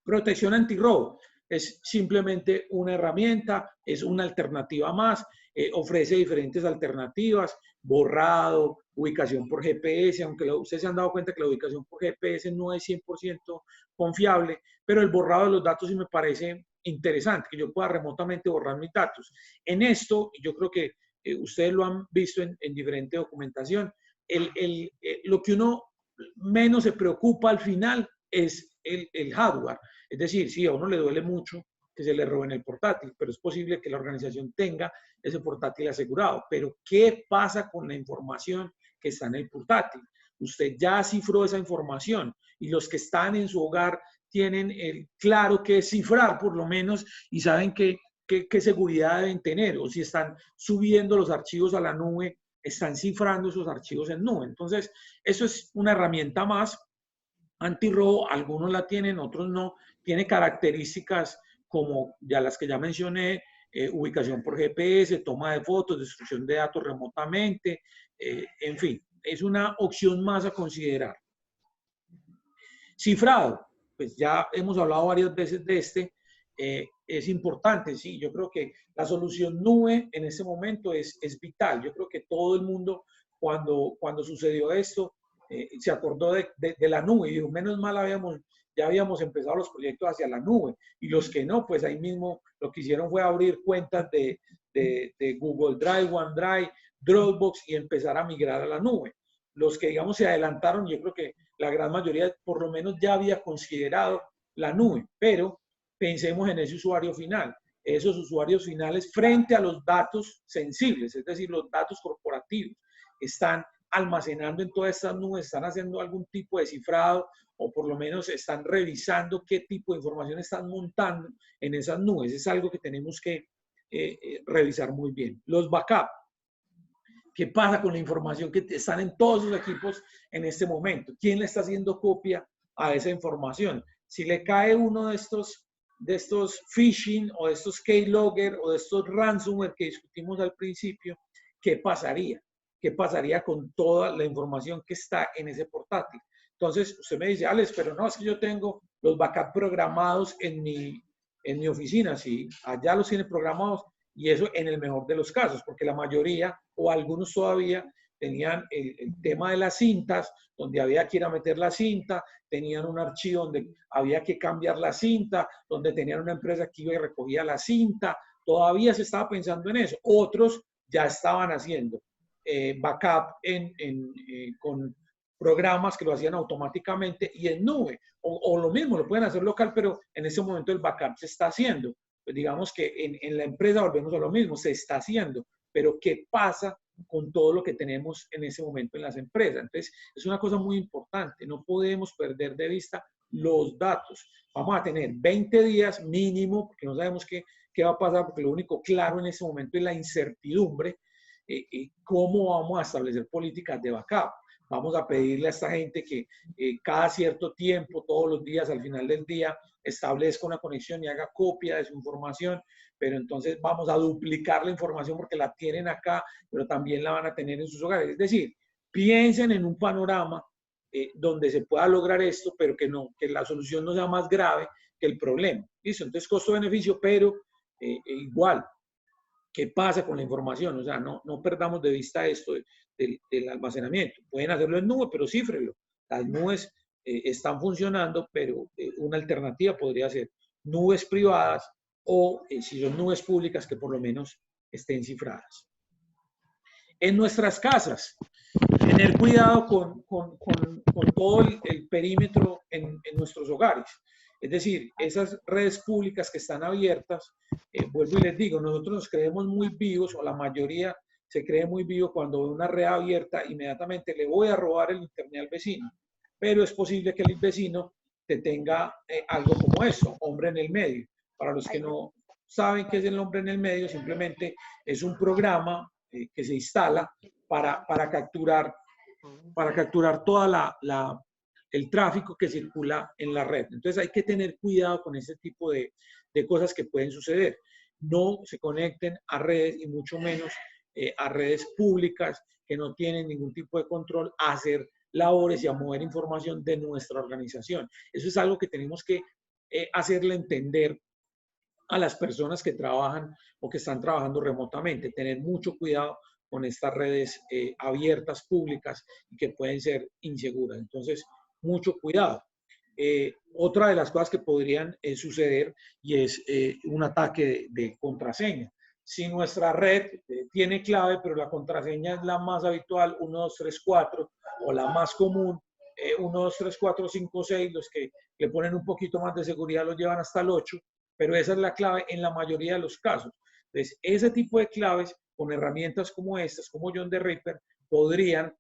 Protección antirrobo es simplemente una herramienta, es una alternativa más, ofrece diferentes alternativas, borrado, ubicación por GPS, aunque ustedes se han dado cuenta que la ubicación por GPS no es 100% confiable, pero el borrado de los datos sí me parece interesante, que yo pueda remotamente borrar mis datos. En esto, yo creo que ustedes lo han visto en diferente documentación, lo que uno menos se preocupa al final es el hardware. Es decir, sí, a uno le duele mucho que se le roben el portátil, pero es posible que la organización tenga ese portátil asegurado. Pero, ¿qué pasa con la información que está en el portátil? Usted ya cifró esa información y los que están en su hogar tienen claro qué cifrar, por lo menos, y saben qué seguridad deben tener, o si están subiendo los archivos a la nube, están cifrando esos archivos en nube. Entonces, eso es una herramienta más antirrobo. Algunos la tienen, otros no. Tiene características como ya las que ya mencioné, ubicación por GPS, toma de fotos, destrucción de datos remotamente, en fin, es una opción más a considerar. Cifrado, pues ya hemos hablado varias veces de es importante, sí, yo creo que la solución nube en este momento es vital. Yo creo que todo el mundo, cuando sucedió esto, se acordó de la nube y dijo, menos mal ya habíamos empezado los proyectos hacia la nube, y los que no, pues ahí mismo lo que hicieron fue abrir cuentas de Google Drive, OneDrive, Dropbox y empezar a migrar a la nube. Los que, digamos, se adelantaron, yo creo que la gran mayoría por lo menos ya había considerado la nube, pero pensemos en ese usuario final, esos usuarios finales frente a los datos sensibles, es decir, los datos corporativos, están almacenando en todas estas nubes, están haciendo algún tipo de cifrado o por lo menos están revisando qué tipo de información están montando en esas nubes. Es algo que tenemos que revisar muy bien. Los backups. ¿Qué pasa con la información que están en todos los equipos en este momento? ¿Quién le está haciendo copia a esa información? Si le cae uno de estos phishing o de estos keylogger o de estos ransomware que discutimos al principio, ¿qué pasaría? ¿Qué pasaría con toda la información que está en ese portátil? Entonces, usted me dice, Alex, pero no, es que yo tengo los backups programados en mi oficina. Sí, allá los tiene programados, y eso en el mejor de los casos, porque la mayoría o algunos todavía tenían el tema de las cintas, donde había que ir a meter la cinta, tenían un archivo donde había que cambiar la cinta, donde tenían una empresa que iba y recogía la cinta. Todavía se estaba pensando en eso. Otros ya estaban haciendo backup con programas que lo hacían automáticamente y en nube, o lo mismo, lo pueden hacer local, pero en ese momento el backup se está haciendo. Pues digamos que en la empresa volvemos a lo mismo, se está haciendo, pero ¿qué pasa con todo lo que tenemos en ese momento en las empresas? Entonces, es una cosa muy importante, no podemos perder de vista los datos. Vamos a tener 20 días mínimo, porque no sabemos qué va a pasar, porque lo único claro en ese momento es la incertidumbre. ¿Cómo vamos a establecer políticas de backup? Vamos a pedirle a esta gente que cada cierto tiempo, todos los días, al final del día, establezca una conexión y haga copia de su información, pero entonces vamos a duplicar la información porque la tienen acá, pero también la van a tener en sus hogares. Es decir, piensen en un panorama donde se pueda lograr esto, pero que la solución no sea más grave que el problema. ¿Listo? Entonces, costo-beneficio, pero igual. ¿Qué pasa con la información? O sea, no perdamos de vista esto del almacenamiento. Pueden hacerlo en nube, pero cífrenlo. Las nubes están funcionando, pero una alternativa podría ser nubes privadas o si son nubes públicas que por lo menos estén cifradas. En nuestras casas, tener cuidado con todo el perímetro en nuestros hogares. Es decir, esas redes públicas que están abiertas, vuelvo y les digo, nosotros nos creemos muy vivos, o la mayoría se cree muy vivo cuando ve una red abierta, inmediatamente le voy a robar el internet al vecino. Pero es posible que el vecino te tenga algo como eso, hombre en el medio. Para los que no saben qué es el hombre en el medio, simplemente es un programa que se instala para capturar toda el tráfico que circula en la red. Entonces hay que tener cuidado con ese tipo de cosas que pueden suceder. No se conecten a redes y mucho menos a redes públicas que no tienen ningún tipo de control a hacer labores y a mover información de nuestra organización. Eso es algo que tenemos que hacerle entender a las personas que trabajan o que están trabajando remotamente. Tener mucho cuidado con estas redes abiertas, públicas, y que pueden ser inseguras. Entonces, mucho cuidado. Otra de las cosas que podrían suceder y es un ataque de contraseña. Si nuestra red tiene clave, pero la contraseña es la más habitual, 1, 2, 3, 4, o la más común, 1, 2, 3, 4, 5, 6, los que le ponen un poquito más de seguridad los llevan hasta el 8, pero esa es la clave en la mayoría de los casos. Entonces, ese tipo de claves, con herramientas como estas, como John the Ripper, podrían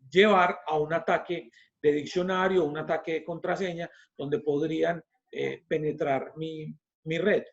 llevar a un ataque de diccionario, un ataque de contraseña, donde podrían penetrar mi red.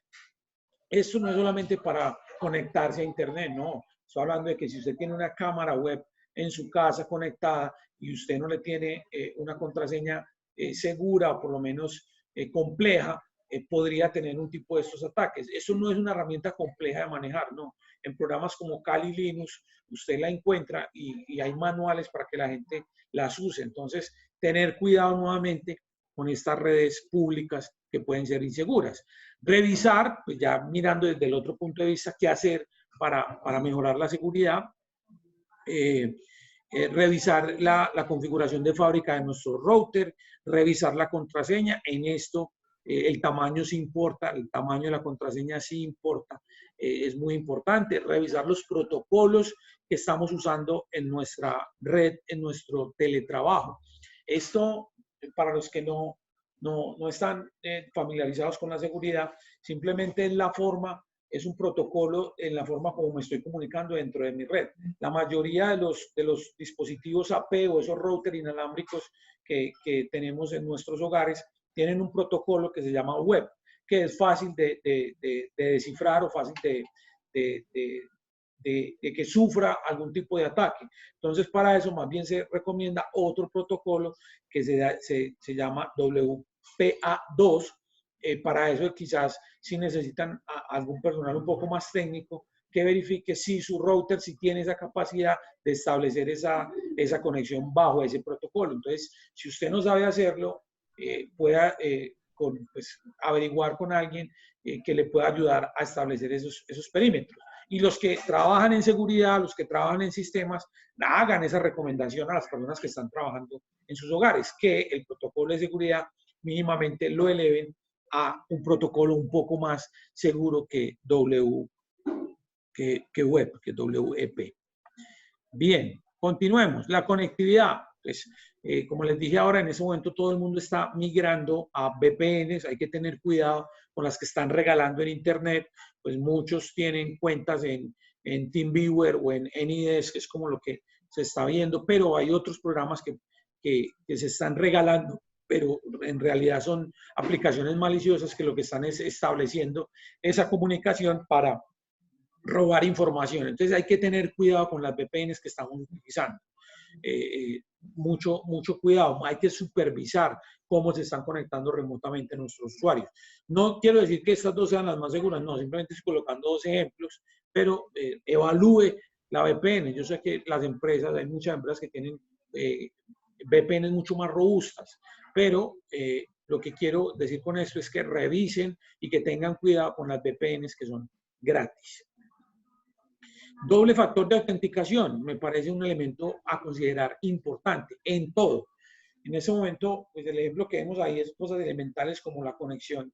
Esto no es solamente para conectarse a Internet, no. Estoy hablando de que si usted tiene una cámara web en su casa conectada y usted no le tiene una contraseña segura o por lo menos compleja, podría tener un tipo de estos ataques. Eso no es una herramienta compleja de manejar, no. En programas como Kali Linux, usted la encuentra y hay manuales para que la gente las use. Entonces, tener cuidado nuevamente con estas redes públicas que pueden ser inseguras. Revisar, pues ya mirando desde el otro punto de vista, qué hacer para mejorar la seguridad. Revisar la configuración de fábrica de nuestro router, revisar la contraseña. En esto el tamaño sí importa, el tamaño de la contraseña sí importa, es muy importante. Revisar los protocolos que estamos usando en nuestra red, en nuestro teletrabajo. Esto, para los que no están familiarizados con la seguridad, simplemente es la forma, es un protocolo en la forma como me estoy comunicando dentro de mi red. La mayoría de los dispositivos AP o esos routers inalámbricos que tenemos en nuestros hogares tienen un protocolo que se llama web, que es fácil de descifrar o fácil de que sufra algún tipo de ataque. Entonces, para eso más bien se recomienda otro protocolo que se llama WPA2. Para eso quizás si necesitan algún personal un poco más técnico que verifique si su router si tiene esa capacidad de establecer esa conexión bajo ese protocolo. Entonces, si usted no sabe hacerlo, pueda pues, averiguar con alguien que le pueda ayudar a establecer esos perímetros. Y los que trabajan en seguridad, los que trabajan en sistemas, hagan esa recomendación a las personas que están trabajando en sus hogares, que el protocolo de seguridad mínimamente lo eleven a un protocolo un poco más seguro que web, que WEP. Bien, continuemos. La conectividad. Pues, como les dije ahora, en ese momento todo el mundo está migrando a VPNs. Hay que tener cuidado con las que están regalando en Internet. Pues muchos tienen cuentas en TeamViewer o en AnyDesk, que es como lo que se está viendo, pero hay otros programas que se están regalando, pero en realidad son aplicaciones maliciosas que lo que están es estableciendo esa comunicación para robar información. Entonces hay que tener cuidado con las VPNs que estamos utilizando. Mucho cuidado. Hay que supervisar cómo se están conectando remotamente nuestros usuarios. No quiero decir que estas dos sean las más seguras, no, simplemente estoy colocando dos ejemplos, pero evalúe la VPN. Yo sé que las empresas, hay muchas empresas que tienen VPNs mucho más robustas, pero lo que quiero decir con esto es que revisen y que tengan cuidado con las VPNs que son gratis. Doble factor de autenticación me parece un elemento a considerar importante en todo. En ese momento, pues el ejemplo que vemos ahí es cosas elementales como la conexión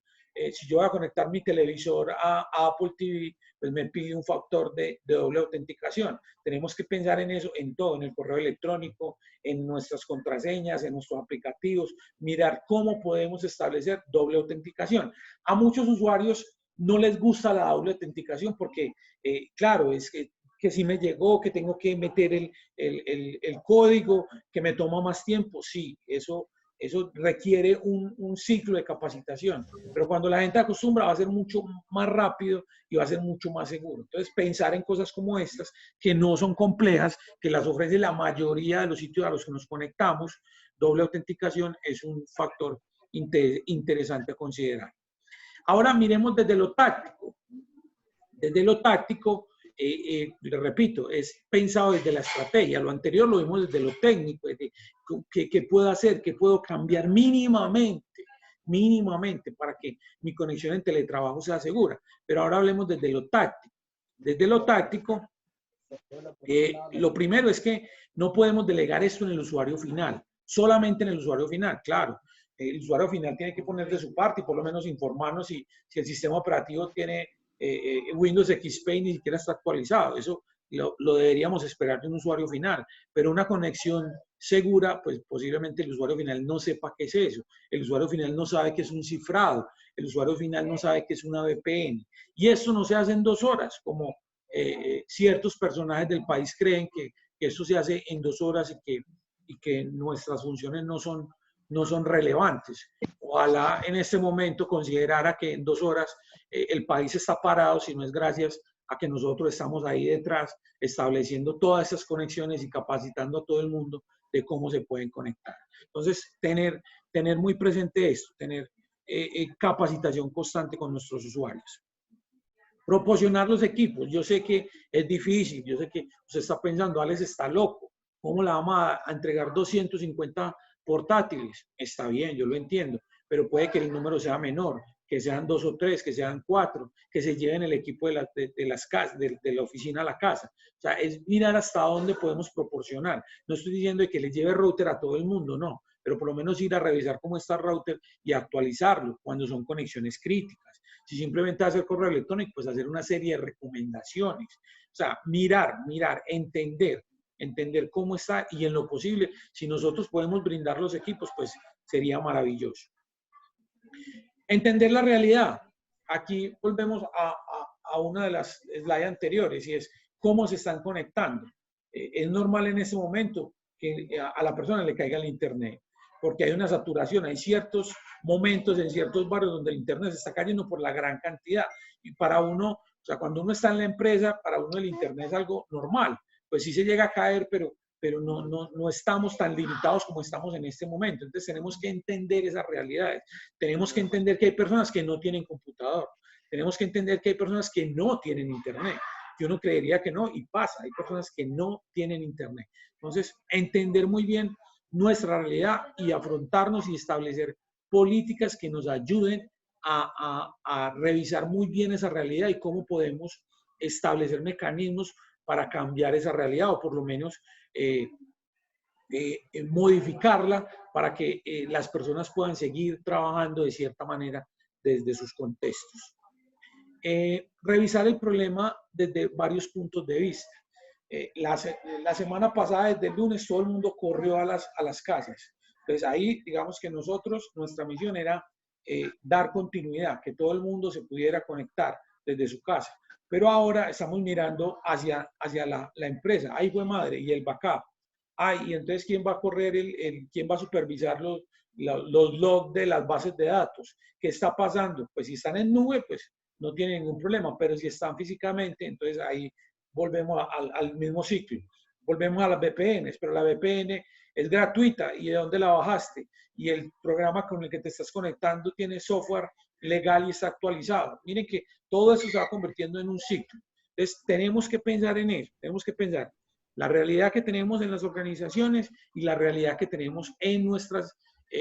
si yo voy a conectar mi televisor a Apple TV, pues me pide un factor de doble autenticación. Tenemos que pensar en eso, en todo, en el correo electrónico, en nuestras contraseñas, en nuestros aplicativos, mirar cómo podemos establecer doble autenticación. A muchos usuarios no les gusta la doble autenticación porque, claro, es que si me llegó, que tengo que meter el código, que me toma más tiempo. Sí, eso requiere un ciclo de capacitación, pero cuando la gente acostumbra va a ser mucho más rápido y va a ser mucho más seguro. Entonces, pensar en cosas como estas, que no son complejas, que las ofrece la mayoría de los sitios a los que nos conectamos, doble autenticación es un factor interesante a considerar. Ahora miremos desde lo táctico. Desde lo táctico, le repito, es pensado desde la estrategia. Lo anterior lo vimos desde lo técnico, desde qué puedo hacer, qué puedo cambiar mínimamente para que mi conexión en teletrabajo sea segura. Pero ahora hablemos desde lo táctico. Desde lo táctico, lo primero es que no podemos delegar esto en el usuario final, solamente en el usuario final, claro. El usuario final tiene que poner de su parte y por lo menos informarnos si el sistema operativo tiene Windows XP y ni siquiera está actualizado. Eso lo deberíamos esperar de un usuario final, pero una conexión segura, pues posiblemente el usuario final no sepa qué es eso. El usuario final no sabe qué es un cifrado. El usuario final no sabe qué es una VPN. Y esto no se hace en 2 horas, como ciertos personajes del país creen que esto se hace en 2 horas y que nuestras funciones no son relevantes. Ojalá en este momento considerara que en 2 horas el país está parado, si no es gracias a que nosotros estamos ahí detrás estableciendo todas esas conexiones y capacitando a todo el mundo de cómo se pueden conectar. Entonces, tener muy presente esto, tener capacitación constante con nuestros usuarios. Proporcionar los equipos. Yo sé que es difícil, yo sé que usted está pensando, Alex está loco, ¿cómo le vamos a entregar 250 portátiles? Está bien, yo lo entiendo, pero puede que el número sea menor, que sean 2 o 3, que sean 4, que se lleven el equipo de la oficina a la casa. O sea, es mirar hasta dónde podemos proporcionar. No estoy diciendo que le lleve router a todo el mundo, no, pero por lo menos ir a revisar cómo está el router y actualizarlo cuando son conexiones críticas. Si simplemente hacer correo electrónico, pues hacer una serie de recomendaciones. O sea, mirar, entender cómo está y en lo posible, si nosotros podemos brindar los equipos, pues sería maravilloso. Entender la realidad. Aquí volvemos a una de las slides anteriores y es cómo se están conectando. Es normal en ese momento que a la persona le caiga el internet, porque hay una saturación, hay ciertos momentos en ciertos barrios donde el internet se está cayendo por la gran cantidad. Y para uno, o sea, cuando uno está en la empresa, para uno el internet es algo normal. Pues sí se llega a caer, pero no estamos tan limitados como estamos en este momento. Entonces tenemos que entender esas realidades. Tenemos que entender que hay personas que no tienen computador. Tenemos que entender que hay personas que no tienen internet. Yo no creería que no, y pasa. Hay personas que no tienen internet. Entonces, entender muy bien nuestra realidad y afrontarnos y establecer políticas que nos ayuden a revisar muy bien esa realidad y cómo podemos establecer mecanismos para cambiar esa realidad o por lo menos modificarla para que las personas puedan seguir trabajando de cierta manera desde sus contextos. Revisar el problema desde varios puntos de vista. La semana pasada, desde el lunes, todo el mundo corrió a las casas. Entonces ahí, digamos que nosotros, nuestra misión era dar continuidad, que todo el mundo se pudiera conectar desde su casa. Pero ahora estamos mirando hacia la empresa. Ahí fue madre, y el backup. Y entonces, ¿quién va a correr, quién va a supervisar los logs de las bases de datos? ¿Qué está pasando? Pues si están en nube, pues no tienen ningún problema, pero si están físicamente, entonces ahí volvemos al mismo ciclo. Volvemos a las VPNs, pero la VPN es gratuita. ¿Y de dónde la bajaste? Y el programa con el que te estás conectando tiene software legal y está actualizado. Miren que todo eso se va convirtiendo en un ciclo. Entonces, tenemos que pensar en eso. Tenemos que pensar la realidad que tenemos en las organizaciones y la realidad que tenemos en nuestros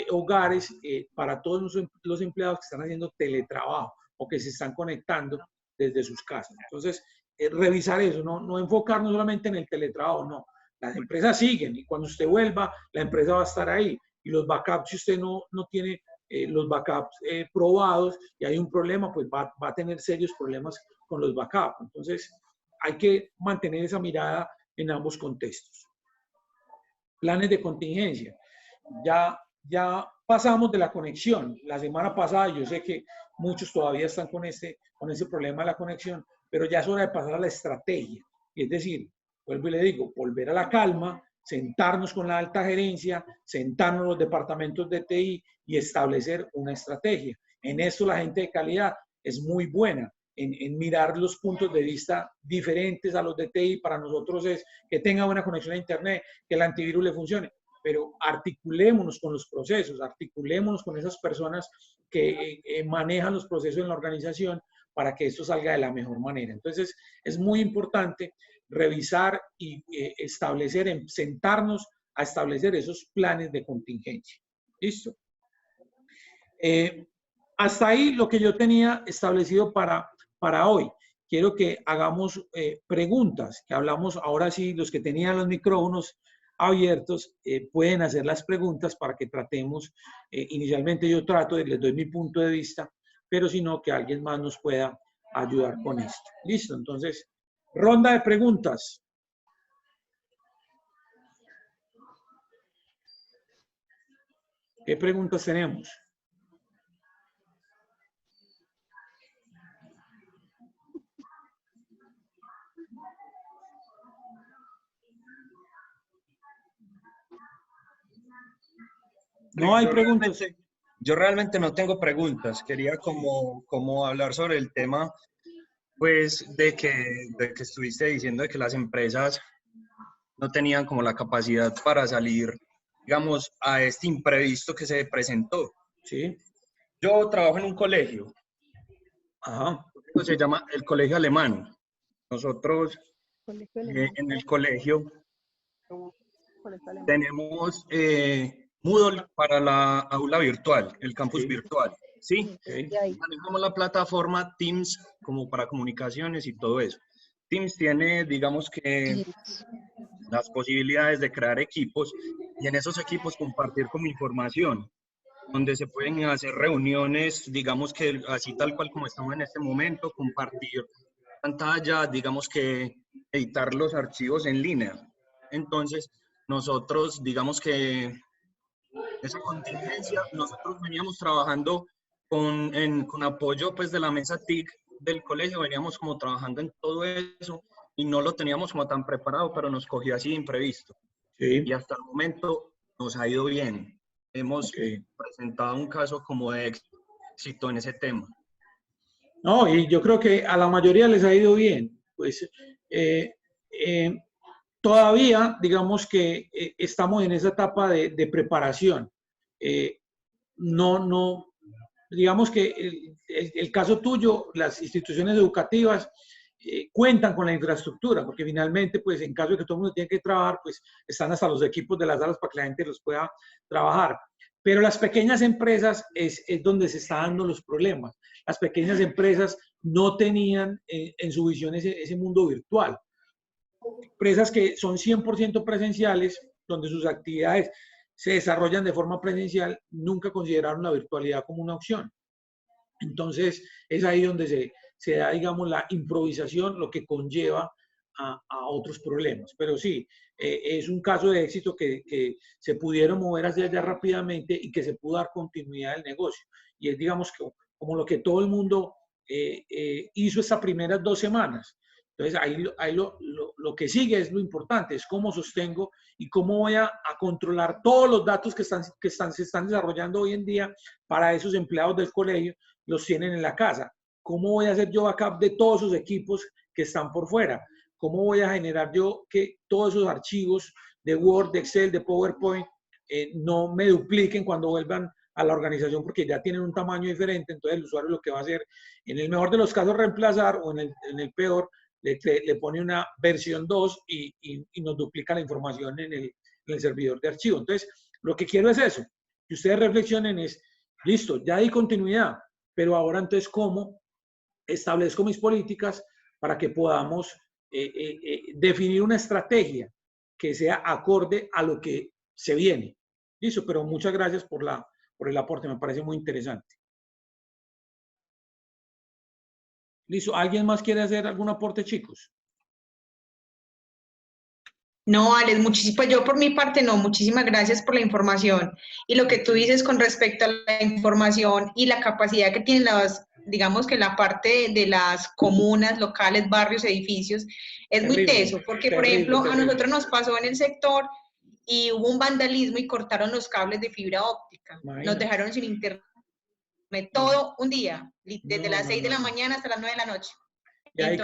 hogares para todos los empleados que están haciendo teletrabajo o que se están conectando desde sus casas. Entonces, revisar eso, no enfocarnos solamente en el teletrabajo, no. Las empresas siguen y cuando usted vuelva, la empresa va a estar ahí. Y los backups, si usted no tiene los backups probados y hay un problema, pues va a tener serios problemas con los backups. Entonces, hay que mantener esa mirada en ambos contextos. Planes de contingencia. Ya pasamos de la conexión. La semana pasada, yo sé que muchos todavía están con ese problema de la conexión, pero ya es hora de pasar a la estrategia. Es decir, vuelvo y le digo, volver a la calma, sentarnos con la alta gerencia, sentarnos los departamentos de TI y establecer una estrategia. En esto la gente de calidad es muy buena, en mirar los puntos de vista diferentes a los de TI. Para nosotros es que tenga buena conexión a Internet, que el antivirus le funcione, pero articulémonos con los procesos, articulémonos con esas personas que manejan los procesos en la organización para que esto salga de la mejor manera. Entonces, es muy importante revisar y establecer, sentarnos a establecer esos planes de contingencia. ¿Listo? Hasta ahí lo que yo tenía establecido para hoy. Quiero que hagamos preguntas, que hablamos ahora sí, los que tenían los micrófonos abiertos pueden hacer las preguntas para que tratemos, inicialmente yo trato, les doy mi punto de vista, pero si no, que alguien más nos pueda ayudar con esto. ¿Listo? Entonces, ronda de preguntas. ¿Qué preguntas tenemos? No hay preguntas. Yo realmente no tengo preguntas. Quería como hablar sobre el tema, pues, de que estuviste diciendo de que las empresas no tenían como la capacidad para salir, digamos, a este imprevisto que se presentó. Sí. Yo trabajo en un colegio. Ajá. Se llama el Colegio Alemán. Nosotros en el colegio tenemos Moodle para la aula virtual, el campus virtual, ¿sí? Manejamos la plataforma Teams como para comunicaciones y todo eso. Teams tiene, digamos que, las posibilidades de crear equipos y en esos equipos compartir como información, donde se pueden hacer reuniones, digamos que así tal cual como estamos en este momento, compartir pantalla, digamos que editar los archivos en línea. Entonces, nosotros, digamos que esa contingencia, nosotros veníamos trabajando con apoyo pues de la mesa TIC del colegio, veníamos como trabajando en todo eso y no lo teníamos como tan preparado, pero nos cogió así de imprevisto. Sí. Y hasta el momento nos ha ido bien. Hemos presentado un caso como de éxito en ese tema. No, y yo creo que a la mayoría les ha ido bien. Pues todavía, digamos que estamos en esa etapa de preparación. Digamos que el caso tuyo, las instituciones educativas cuentan con la infraestructura, porque finalmente, pues en caso de que todo el mundo tenga que trabajar, pues están hasta los equipos de las salas para que la gente los pueda trabajar. Pero las pequeñas empresas es donde se están dando los problemas. Las pequeñas empresas no tenían en su visión ese mundo virtual. Empresas que son 100% presenciales, donde sus actividades se desarrollan de forma presencial, nunca consideraron la virtualidad como una opción. Entonces, es ahí donde se da, digamos, la improvisación, lo que conlleva a otros problemas. Pero sí, es un caso de éxito que se pudieron mover hacia allá rápidamente y que se pudo dar continuidad al negocio. Y es, digamos, como lo que todo el mundo hizo estas primeras 2 semanas. Entonces, ahí lo que sigue es lo importante, es cómo sostengo y cómo voy a controlar todos los datos que se están desarrollando hoy en día para esos empleados del colegio, los tienen en la casa. ¿Cómo voy a hacer yo backup de todos esos equipos que están por fuera? ¿Cómo voy a generar yo que todos esos archivos de Word, de Excel, de PowerPoint no me dupliquen cuando vuelvan a la organización porque ya tienen un tamaño diferente? Entonces, el usuario lo que va a hacer, en el mejor de los casos, reemplazar o en el peor, le pone una versión 2 y nos duplica la información en el servidor de archivo. Entonces, lo que quiero es eso, que ustedes reflexionen es, listo, ya hay continuidad, pero ahora entonces, ¿cómo establezco mis políticas para que podamos definir una estrategia que sea acorde a lo que se viene? Listo, pero muchas gracias por la el aporte, me parece muy interesante. Listo, ¿alguien más quiere hacer algún aporte, chicos? No, Alex, pues yo por mi parte no, muchísimas gracias por la información. Y lo que tú dices con respecto a la información y la capacidad que tienen digamos que la parte de las comunas, locales, barrios, edificios, es muy teso, porque por ejemplo a nosotros nos pasó en el sector y hubo un vandalismo y cortaron los cables de fibra óptica. Nos dejaron sin internet todo un día, desde las 6 de la mañana hasta las 9 de la noche. Y ahí,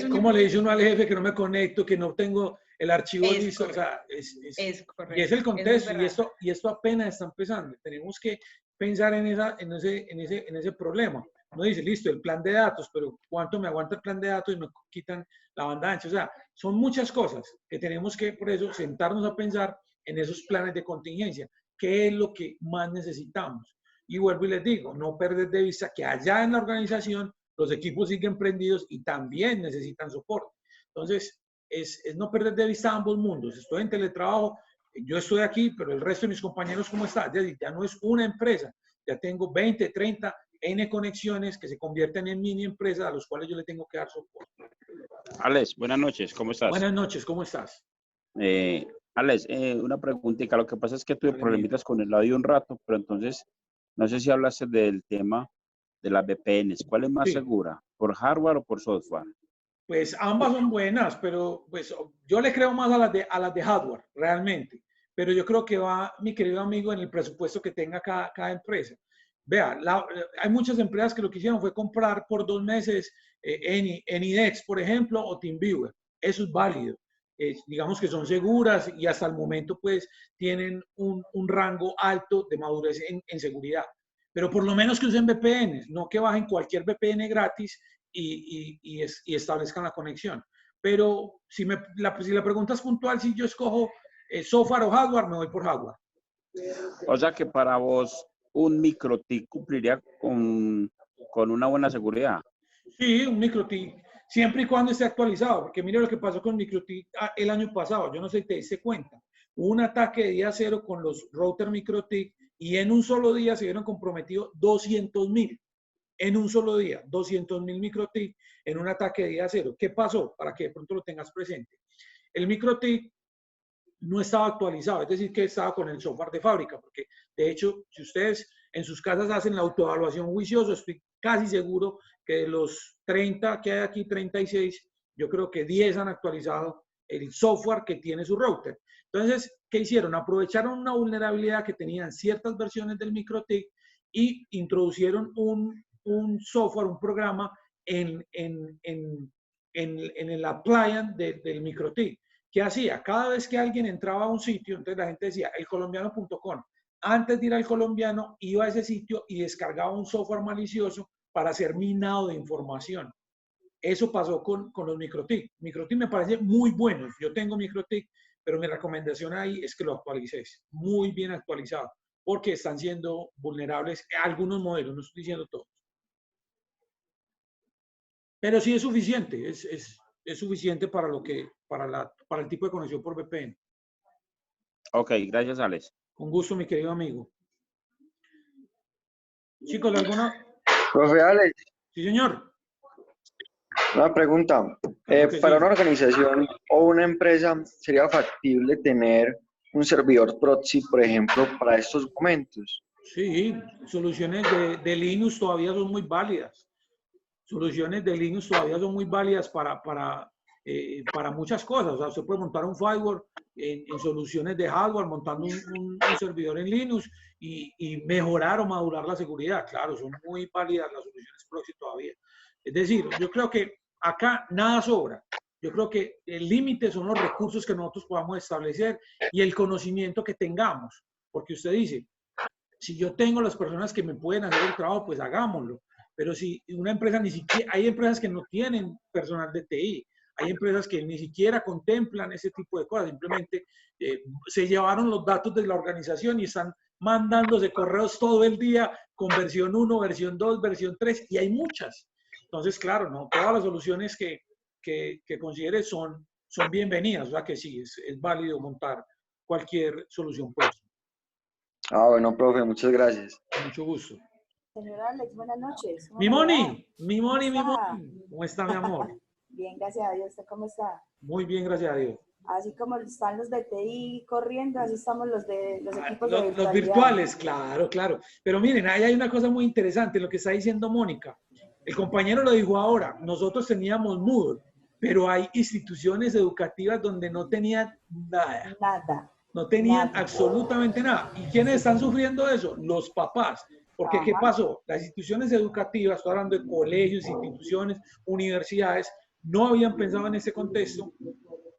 ¿cómo le dice uno al jefe que no me conecto, que no tengo el archivo listo? O sea, es correcto. Y es el contexto, y esto apenas está empezando. Tenemos que pensar en ese problema. Uno dice, listo, el plan de datos, pero ¿cuánto me aguanta el plan de datos y me quitan la banda ancha? O sea, son muchas cosas que tenemos que, por eso, sentarnos a pensar en esos planes de contingencia. ¿Qué es lo que más necesitamos? Y vuelvo y les digo, no perder de vista que allá en la organización los equipos siguen prendidos y también necesitan soporte. Entonces, es no perder de vista ambos mundos. Estoy en teletrabajo, yo estoy aquí, pero el resto de mis compañeros, ¿cómo está? Ya no es una empresa, ya tengo 20, 30, N conexiones que se convierten en mini empresas a los cuales yo le tengo que dar soporte. Alex, buenas noches, ¿cómo estás? Buenas noches, ¿cómo estás? Alex, una preguntita. Lo que pasa es que tuve problemitas con el audio un rato, pero entonces, no sé si hablaste del tema de las VPNs. ¿Cuál es más segura? ¿Por hardware o por software? Pues ambas son buenas, pero pues yo le creo más a las de hardware, realmente. Pero yo creo que va, mi querido amigo, en el presupuesto que tenga cada empresa. Vea, hay muchas empresas que lo que hicieron fue comprar por 2 meses Anydesk, por ejemplo, o TeamViewer. Eso es válido. Digamos que son seguras y hasta el momento pues tienen un rango alto de madurez en seguridad. Pero por lo menos que usen VPNs, no que bajen cualquier VPN gratis y establezcan la conexión. Pero si la pregunta es puntual, si yo escojo software o hardware, me voy por hardware. O sea que para vos un MikroTik cumpliría con una buena seguridad. Sí, un MikroTik, siempre y cuando esté actualizado, porque mire lo que pasó con MikroTik el año pasado, yo no sé si te diste cuenta. Hubo un ataque de día cero con los routers MikroTik y en un solo día se vieron comprometidos 200.000. En un solo día, 200.000 MikroTik en un ataque de día cero. ¿Qué pasó? Para que de pronto lo tengas presente. El MikroTik no estaba actualizado, es decir, que estaba con el software de fábrica, porque de hecho, si ustedes en sus casas hacen la autoevaluación juiciosa, estoy casi seguro que de los 30 que hay aquí, 36, yo creo que 10 han actualizado el software que tiene su router. Entonces, ¿qué hicieron? Aprovecharon una vulnerabilidad que tenían ciertas versiones del MikroTik y introducieron un software, un programa en el appliance del MikroTik. ¿Qué hacía? Cada vez que alguien entraba a un sitio, entonces la gente decía, elcolombiano.com. Antes de ir al colombiano, iba a ese sitio y descargaba un software malicioso para hacer minado de información. Eso pasó con los MikroTik. MikroTik me parece muy bueno. Yo tengo MikroTik, pero mi recomendación ahí es que lo actualices. Muy bien actualizado, porque están siendo vulnerables algunos modelos, no estoy diciendo todos. Pero sí es suficiente, es suficiente para el tipo de conexión por VPN. Ok, gracias, Alex. Con gusto, mi querido amigo. Chicos, ¿alguna? Profe Alex. Sí, señor. Una pregunta. Para una organización o una empresa, ¿sería factible tener un servidor proxy, por ejemplo, para estos momentos? Sí, soluciones de Linux todavía son muy válidas. Soluciones de Linux todavía son muy válidas para muchas cosas. O sea, usted puede montar un firewall en soluciones de hardware, montando un servidor en Linux y mejorar o madurar la seguridad. Claro, son muy válidas las soluciones proxy todavía. Es decir, yo creo que acá nada sobra. Yo creo que el límite son los recursos que nosotros podamos establecer y el conocimiento que tengamos. Porque usted dice, si yo tengo las personas que me pueden hacer el trabajo, pues hagámoslo. Pero si una empresa ni siquiera, hay empresas que no tienen personal de TI, hay empresas que ni siquiera contemplan ese tipo de cosas, simplemente se llevaron los datos de la organización y están mandándose correos todo el día con versión 1, versión 2, versión 3, y hay muchas. Entonces, claro, no todas las soluciones que consideres son bienvenidas, o sea que sí, es válido montar cualquier solución próxima. Ah, bueno, profe, muchas gracias. Mucho gusto. Señor Alex, buenas noches. Mi Moni, mi Moni, mi ¿Cómo está? Moni. ¿Cómo está, mi amor? Bien, gracias a Dios. ¿Usted cómo está? Muy bien, gracias a Dios. Así como están los de TI corriendo, así estamos los de los equipos de Los virtualidad. virtuales, claro, claro. Pero miren, ahí hay una cosa muy interesante, lo que está diciendo Mónica. El compañero lo dijo ahora, nosotros teníamos Moodle, pero hay instituciones educativas donde no tenían nada. Nada. No tenían Nada. absolutamente nada. ¿Y quiénes están sufriendo eso? Los papás. Porque, ¿qué Ajá. pasó? Las instituciones educativas, estoy hablando de colegios, instituciones, universidades, no habían pensado en ese contexto.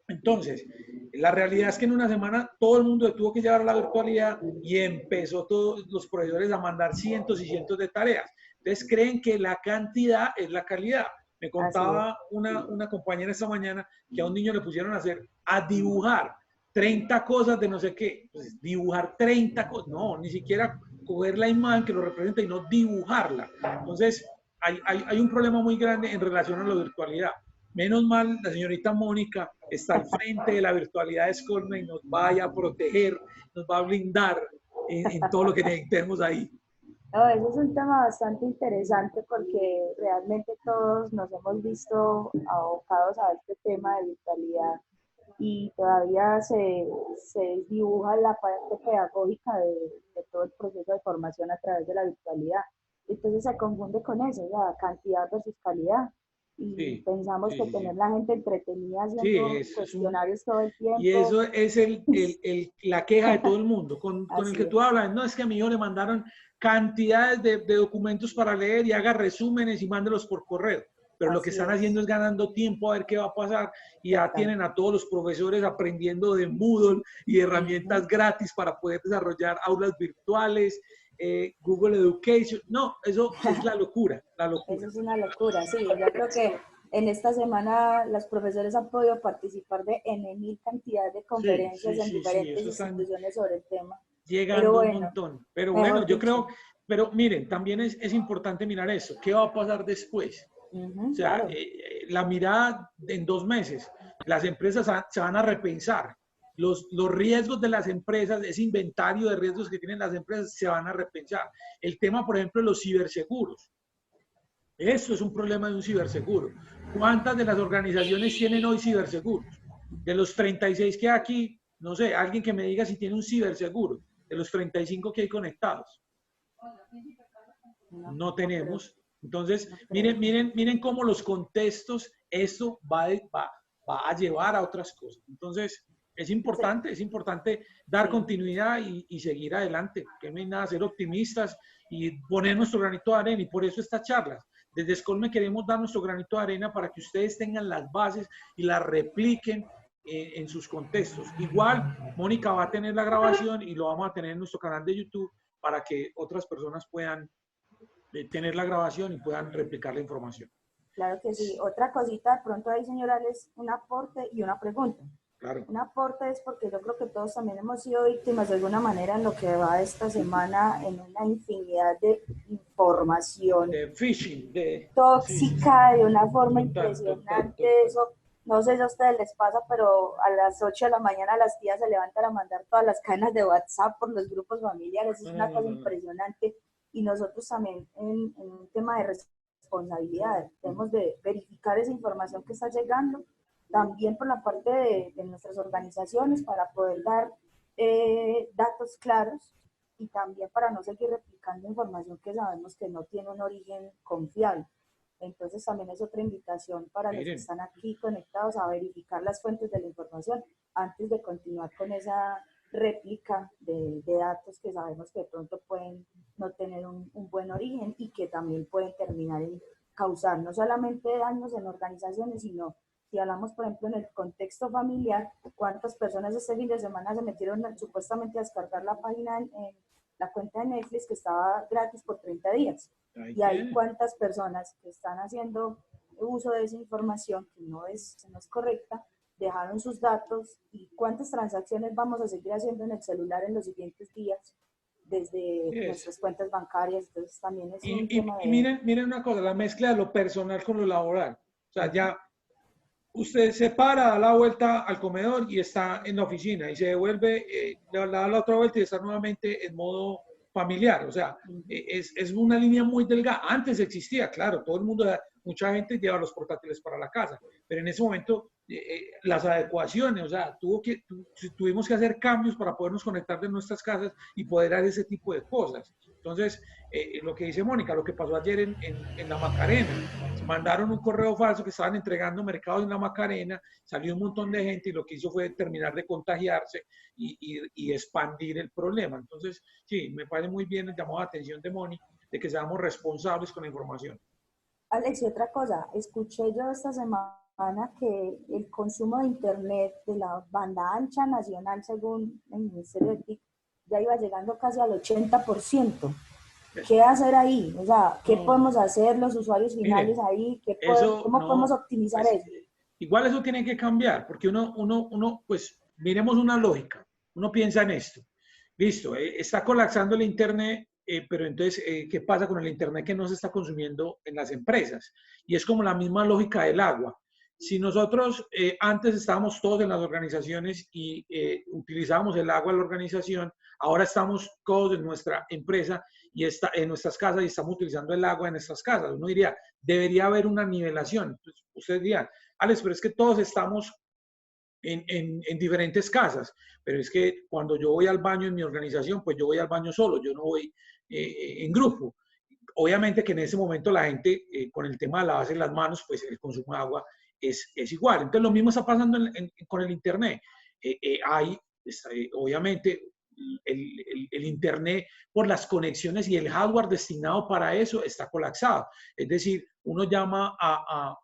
Entonces, la realidad es que en una semana todo el mundo tuvo que llevar a la virtualidad y empezó todos los profesores a mandar cientos y cientos de tareas. Entonces, creen que la cantidad es la calidad. Me contaba una compañera esta mañana que a un niño le pusieron a dibujar 30 cosas de no sé qué. Entonces, dibujar 30 cosas, no, ni siquiera coger la imagen que lo representa y no dibujarla. Entonces, hay un problema muy grande en relación a la virtualidad. Menos mal, la señorita Mónica está al frente de la virtualidad de Scolme y nos vaya a proteger, nos va a blindar en todo lo que necesitemos ahí. No, ese es un tema bastante interesante porque realmente todos nos hemos visto abocados a este tema de virtualidad y todavía se dibuja la parte pedagógica de todo el proceso de formación a través de la virtualidad. Entonces se confunde con eso, la cantidad versus calidad. Y pensamos que tener la gente entretenida haciendo cuestionarios todo el tiempo. Y eso es la queja de todo el mundo. Con el que tú hablas, no es que a mi hijo le mandaron cantidades de documentos para leer y haga resúmenes y mándelos por correo. Pero lo que están haciendo es ganando tiempo a ver qué va a pasar y ya tienen a todos los profesores aprendiendo de Moodle y herramientas gratis para poder desarrollar aulas virtuales, Google Education. No, eso es la locura, la locura. Eso es una locura, sí. Yo creo que en esta semana los profesores han podido participar de N.000 cantidad de conferencias en diferentes instituciones sobre el tema. Llegando un montón. Pero bueno, yo creo, pero miren, también es importante mirar eso. ¿Qué va a pasar después? O sea, la mirada en 2 meses, las empresas se van a repensar. Los riesgos de las empresas, ese inventario de riesgos que tienen las empresas, se van a repensar. El tema, por ejemplo, de los ciberseguros. Eso es un problema de un ciberseguro. ¿Cuántas de las organizaciones tienen hoy ciberseguros? De los 36 que hay aquí, no sé, alguien que me diga si tiene un ciberseguro. De los 35 que hay conectados. No tenemos. Entonces, miren cómo los contextos, esto va a llevar a otras cosas. Entonces, es importante dar continuidad y seguir adelante. Que no hay nada, ser optimistas y poner nuestro granito de arena. Y por eso estas charlas. Desde Scolme queremos dar nuestro granito de arena para que ustedes tengan las bases y las repliquen en sus contextos. Igual, Mónica va a tener la grabación y lo vamos a tener en nuestro canal de YouTube para que otras personas puedan tener la grabación y puedan replicar la información. Claro que sí. Otra cosita, de pronto ahí, señora, es un aporte y una pregunta. Claro. Un aporte es porque yo creo que todos también hemos sido víctimas de alguna manera en lo que va esta semana en una infinidad de información. De phishing. Tóxica, de una forma impresionante. Eso, no sé si a ustedes les pasa, pero a las 8 de la mañana las tías se levantan a mandar todas las cadenas de WhatsApp por los grupos familiares. Es una cosa impresionante. Y nosotros también en un tema de responsabilidad tenemos de verificar esa información que está llegando, también por la parte de nuestras organizaciones para poder dar datos claros y también para no seguir replicando información que sabemos que no tiene un origen confiable. Entonces también es otra invitación para los que están aquí conectados a verificar las fuentes de la información antes de continuar con esa réplica de datos que sabemos que de pronto pueden no tener un buen origen y que también pueden terminar en causar no solamente daños en organizaciones, sino si hablamos, por ejemplo, en el contexto familiar, cuántas personas este fin de semana se metieron supuestamente a descargar la página en la cuenta de Netflix que estaba gratis por 30 días. Y hay cuántas personas que están haciendo uso de esa información que no es correcta, dejaron sus datos y cuántas transacciones vamos a seguir haciendo en el celular en los siguientes días desde nuestras cuentas bancarias. Entonces también es un tema de... miren una cosa, la mezcla de lo personal con lo laboral. O sea, ya usted se para, da la vuelta al comedor y está en la oficina y se devuelve, da la otra vuelta y está nuevamente en modo familiar. O sea, es una línea muy delgada. Antes existía, claro, todo el mundo, mucha gente lleva los portátiles para la casa, pero en ese momento las adecuaciones, o sea, tuvimos que hacer cambios para podernos conectar de nuestras casas y poder hacer ese tipo de cosas. Entonces, lo que dice Mónica, lo que pasó ayer en la Macarena, mandaron un correo falso que estaban entregando mercados en la Macarena, salió un montón de gente y lo que hizo fue terminar de contagiarse y expandir el problema. Entonces, sí, me parece muy bien el llamado de atención de Moni, de que seamos responsables con la información. Alex, y otra cosa, escuché yo esta semana que el consumo de Internet de la banda ancha nacional, según el Ministerio de TIC, ya iba llegando casi al 80%. ¿Qué hacer ahí? O sea, ¿qué podemos hacer los usuarios finales ahí? ¿Cómo podemos optimizar pues, eso? Igual eso tiene que cambiar, porque pues, miremos una lógica. Uno piensa en esto. Listo, está colapsando el Internet, pero entonces, ¿qué pasa con el Internet que no se está consumiendo en las empresas? Y es como la misma lógica del agua. Si nosotros antes estábamos todos en las organizaciones y utilizábamos el agua en la organización, ahora estamos todos en nuestra empresa y en nuestras casas y estamos utilizando el agua en nuestras casas. Uno diría, debería haber una nivelación. Entonces, ustedes dirían, Alex, pero es que todos estamos en diferentes casas, pero es que cuando yo voy al baño en mi organización, pues yo voy al baño solo, yo no voy en grupo. Obviamente que en ese momento la gente, con el tema de lavarse las manos, pues el consumo de agua es igual. Entonces lo mismo está pasando con el Internet. Obviamente el Internet por las conexiones y el hardware destinado para eso está colapsado. Es decir, uno llama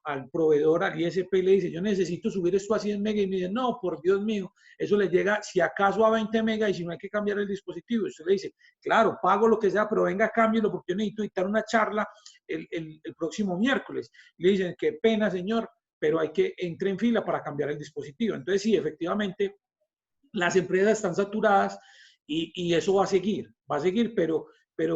al proveedor, al ISP, y le dice, yo necesito subir esto a 100 megas, y me dice, no, por Dios mío, eso le llega si acaso a 20 megas y si no hay que cambiar el dispositivo. Usted le dice, claro, pago lo que sea, pero venga, cámbielo porque yo necesito dictar una charla el próximo miércoles. Le dicen, qué pena, señor, pero hay que entrar en fila para cambiar el dispositivo. Entonces, sí, efectivamente, las empresas están saturadas y eso va a seguir, pero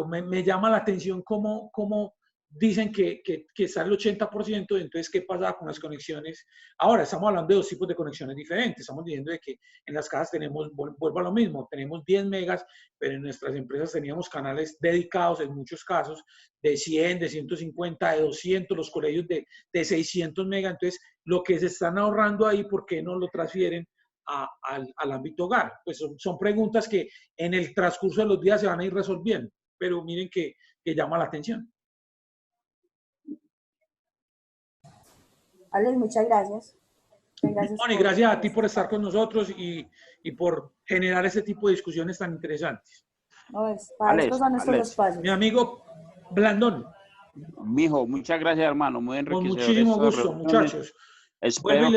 me llama la atención cómo dicen que está el 80%, entonces, ¿qué pasa con las conexiones? Ahora, estamos hablando de dos tipos de conexiones diferentes. Estamos diciendo de que en las casas tenemos, vuelvo a lo mismo, tenemos 10 megas, pero en nuestras empresas teníamos canales dedicados, en muchos casos, de 100, de 150, de 200, los colegios de 600 megas. Entonces, lo que se están ahorrando ahí, ¿por qué no lo transfieren al ámbito hogar? Pues son preguntas que en el transcurso de los días se van a ir resolviendo, pero miren que llama la atención. Alex, muchas gracias. Moni, gracias a ti por estar con nosotros y por generar ese tipo de discusiones tan interesantes. No, para estos son estos espacios. Mi amigo Blandón. Mijo, muchas gracias, hermano. Muy enriquecedor. Con muchísimo gusto, muchachos. Espero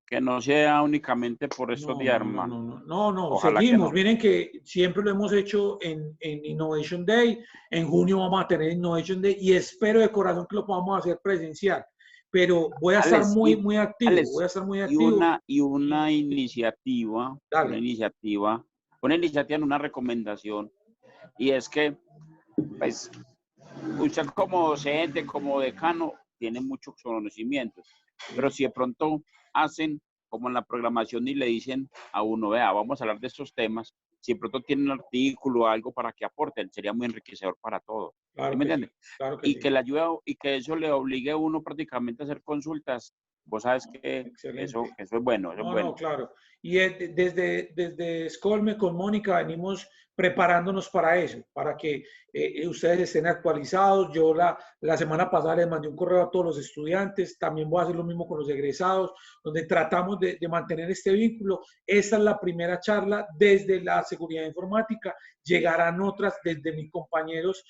que no sea únicamente por estos días, hermano. No, Ojalá seguimos. que no. Miren que siempre lo hemos hecho en Innovation Day. En junio vamos a tener Innovation Day y espero de corazón que lo podamos hacer presencial. Pero voy a estar muy activo. Alex, voy a estar muy activo. Una iniciativa, una recomendación, y es que, pues, usted como docente, como decano, tiene muchos conocimientos, pero si de pronto hacen como en la programación y le dicen a uno, vea, vamos a hablar de estos temas, si de pronto tienen un artículo o algo para que aporten, sería muy enriquecedor para todos. Claro, ¿Sí me entiende? sí, claro que y sí. que le ayude y que eso le obligue a uno prácticamente a hacer consultas. Vos sabes que eso es bueno. Eso es bueno. No, claro. Y desde Escolme con Mónica venimos preparándonos para eso, para que ustedes estén actualizados. Yo la semana pasada les mandé un correo a todos los estudiantes, también voy a hacer lo mismo con los egresados, donde tratamos de mantener este vínculo. Esta es la primera charla desde la seguridad informática. Llegarán otras desde mis compañeros,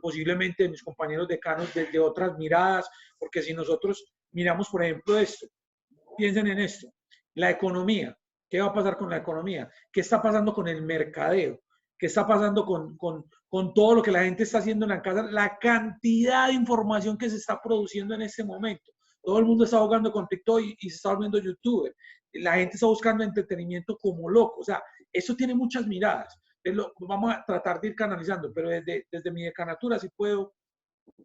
posiblemente de mis compañeros decanos, desde otras miradas, porque si nosotros miramos, por ejemplo, esto, piensen en esto, la economía. ¿Qué va a pasar con la economía? ¿Qué está pasando con el mercadeo? ¿Qué está pasando con todo lo que la gente está haciendo en la casa? La cantidad de información que se está produciendo en este momento. Todo el mundo está jugando con TikTok y se está volviendo youtuber. La gente está buscando entretenimiento como loco. O sea, eso tiene muchas miradas. Vamos a tratar de ir canalizando, pero desde mi decanatura sí puedo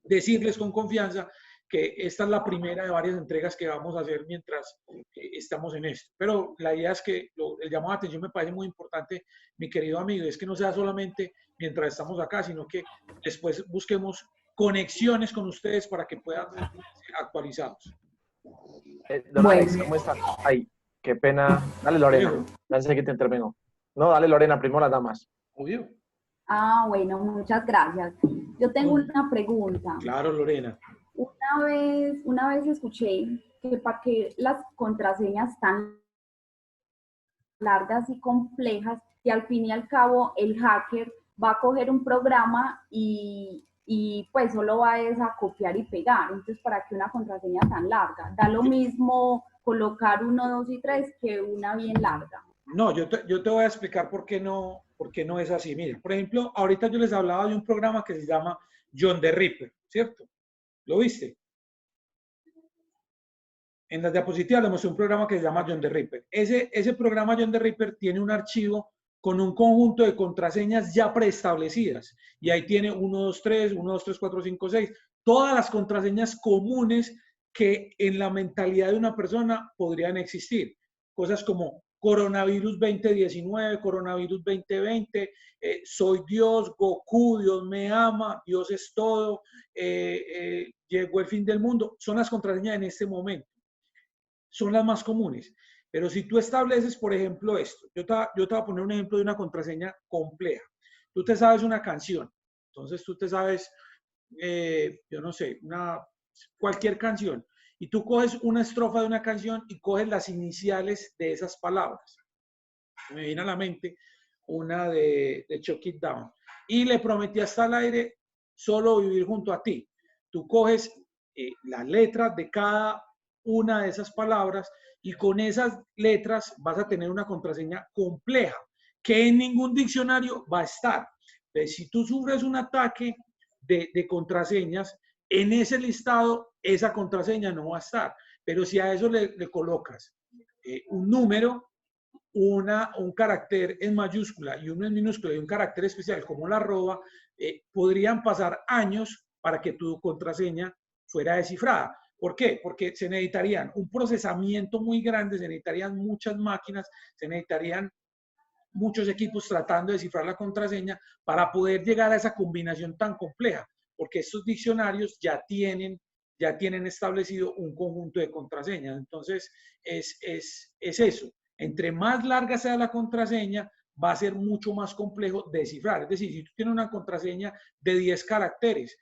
decirles con confianza que esta es la primera de varias entregas que vamos a hacer mientras estamos en esto. Pero la idea es que el llamado de atención me parece muy importante, mi querido amigo, es que no sea solamente mientras estamos acá, sino que después busquemos conexiones con ustedes para que puedan ser actualizados. Don Alex, ¿cómo están? Ay, qué pena. Dale, Lorena. Pensé que te intervengo. No, dale, Lorena, primero las damas. Obvio. Ah, bueno, muchas gracias. Yo tengo una pregunta. Claro, Lorena. Una vez escuché que para que las contraseñas tan largas y complejas, que al fin y al cabo el hacker va a coger un programa y pues solo va a copiar y pegar. Entonces, ¿para qué una contraseña tan larga? Da lo mismo colocar 1, 2 y 3 que una bien larga. No, yo te voy a explicar por qué no es así. Miren, por ejemplo, ahorita yo les hablaba de un programa que se llama John the Ripper, ¿cierto? ¿Lo viste? En las diapositivas les mostré un programa que se llama John the Ripper. Ese programa John the Ripper tiene un archivo con un conjunto de contraseñas ya preestablecidas. Y ahí tiene 1, 2, 3, 1, 2, 3, 4, 5, 6. Todas las contraseñas comunes que en la mentalidad de una persona podrían existir. Cosas como coronavirus 2019, coronavirus 2020, soy Dios, Goku, Dios me ama, Dios es todo, llegó el fin del mundo. Son las contraseñas en este momento. Son las más comunes. Pero si tú estableces, por ejemplo, esto, yo te voy a poner un ejemplo de una contraseña compleja. Tú te sabes una canción, entonces tú te sabes, yo no sé, cualquier canción, y tú coges una estrofa de una canción y coges las iniciales de esas palabras. Me viene a la mente una de Chuck It Down. Y le prometí hasta el aire solo vivir junto a ti. Tú coges las letras de cada una de esas palabras y con esas letras vas a tener una contraseña compleja que en ningún diccionario va a estar. Entonces, si tú sufres un ataque de contraseñas, en ese listado esa contraseña no va a estar. Pero si a eso le colocas un número, un carácter en mayúscula y uno en minúscula y un carácter especial como la arroba, podrían pasar años para que tu contraseña fuera descifrada. ¿Por qué? Porque se necesitarían un procesamiento muy grande, se necesitarían muchas máquinas, se necesitarían muchos equipos tratando de descifrar la contraseña para poder llegar a esa combinación tan compleja, porque estos diccionarios ya tienen establecido un conjunto de contraseñas. Entonces, es eso. Entre más larga sea la contraseña, va a ser mucho más complejo descifrar. Es decir, si tú tienes una contraseña de 10 caracteres,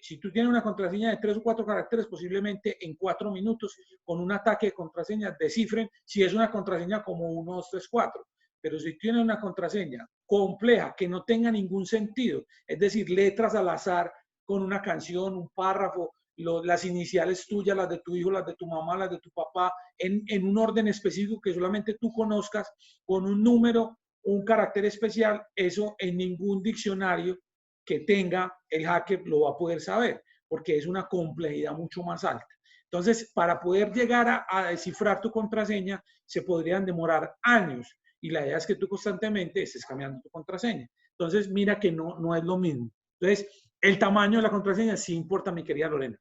si tú tienes una contraseña de 3 o 4 caracteres, posiblemente en 4 minutos con un ataque de contraseña descifren si es una contraseña como 1, 2, 3, 4. Pero si tienes una contraseña compleja que no tenga ningún sentido, es decir, letras al azar con una canción, un párrafo, las iniciales tuyas, las de tu hijo, las de tu mamá, las de tu papá, en un orden específico que solamente tú conozcas, con un número, un carácter especial, eso en ningún diccionario que tenga el hacker lo va a poder saber, porque es una complejidad mucho más alta. Entonces, para poder llegar a descifrar tu contraseña, se podrían demorar años, y la idea es que tú constantemente estés cambiando tu contraseña. Entonces, mira que no es lo mismo. Entonces, el tamaño de la contraseña sí importa, mi querida Lorena.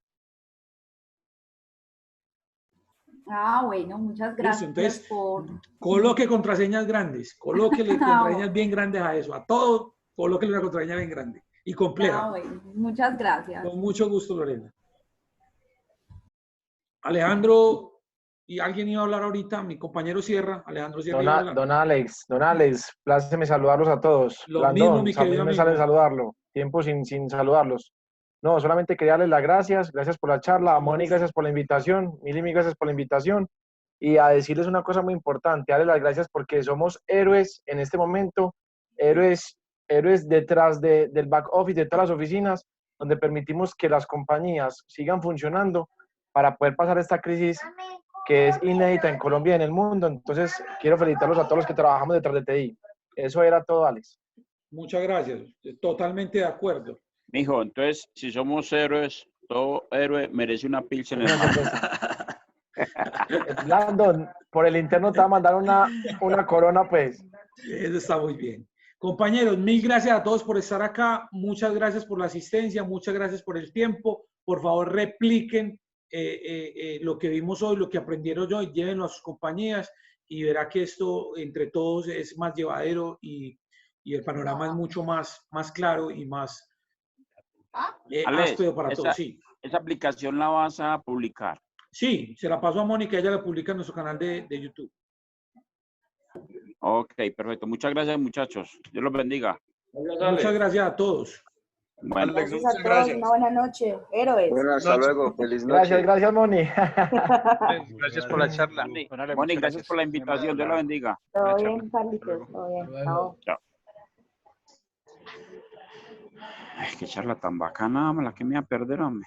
Ah, bueno, muchas gracias. Entonces, coloque contraseñas grandes, colóquele contraseñas bien grandes a eso, a todo, colóquele una contraseña bien grande y compleja. Ah, bueno, muchas gracias. Con mucho gusto, Lorena. Alejandro, y alguien iba a hablar ahorita, mi compañero Sierra, Alejandro Sierra. Don Alex, pláceme saludarlos a todos. Lo mismo, mi querido me sale saludarlo, tiempo sin saludarlos. No, solamente quería darles las gracias por la charla, a Moni, gracias por la invitación, Mili, gracias por la invitación, y a decirles una cosa muy importante, darles las gracias porque somos héroes en este momento, héroes detrás del back office, detrás de las oficinas, donde permitimos que las compañías sigan funcionando para poder pasar esta crisis que es inédita en Colombia y en el mundo. Entonces, quiero felicitarlos a todos los que trabajamos detrás de TI. Eso era todo, Alex. Muchas gracias, totalmente de acuerdo. Mijo, entonces, si somos héroes, todo héroe merece una pilsen en el Landon, por el interno te va a mandar una corona, pues. Eso está muy bien. Compañeros, mil gracias a todos por estar acá. Muchas gracias por la asistencia, muchas gracias por el tiempo. Por favor, repliquen lo que vimos hoy, lo que aprendieron hoy, llévenlo a sus compañías y verá que esto entre todos es más llevadero y el panorama es mucho más claro y más áspero para todos. Sí. ¿Esa aplicación la vas a publicar? Sí, se la paso a Mónica, ella la publica en nuestro canal de YouTube. Ok, perfecto. Muchas gracias, muchachos. Dios los bendiga. Muchas gracias a todos. Bueno, Gracias a todos, una buena noche, héroes. Bueno, hasta luego, feliz noche. Gracias, Moni. Gracias por la charla. Moni, gracias por la invitación. Dios la bendiga. Todo bien, Carlitos, todo bien. Chao. Chao. Ay, qué charla tan bacana, me la que me iba a perder, hombre.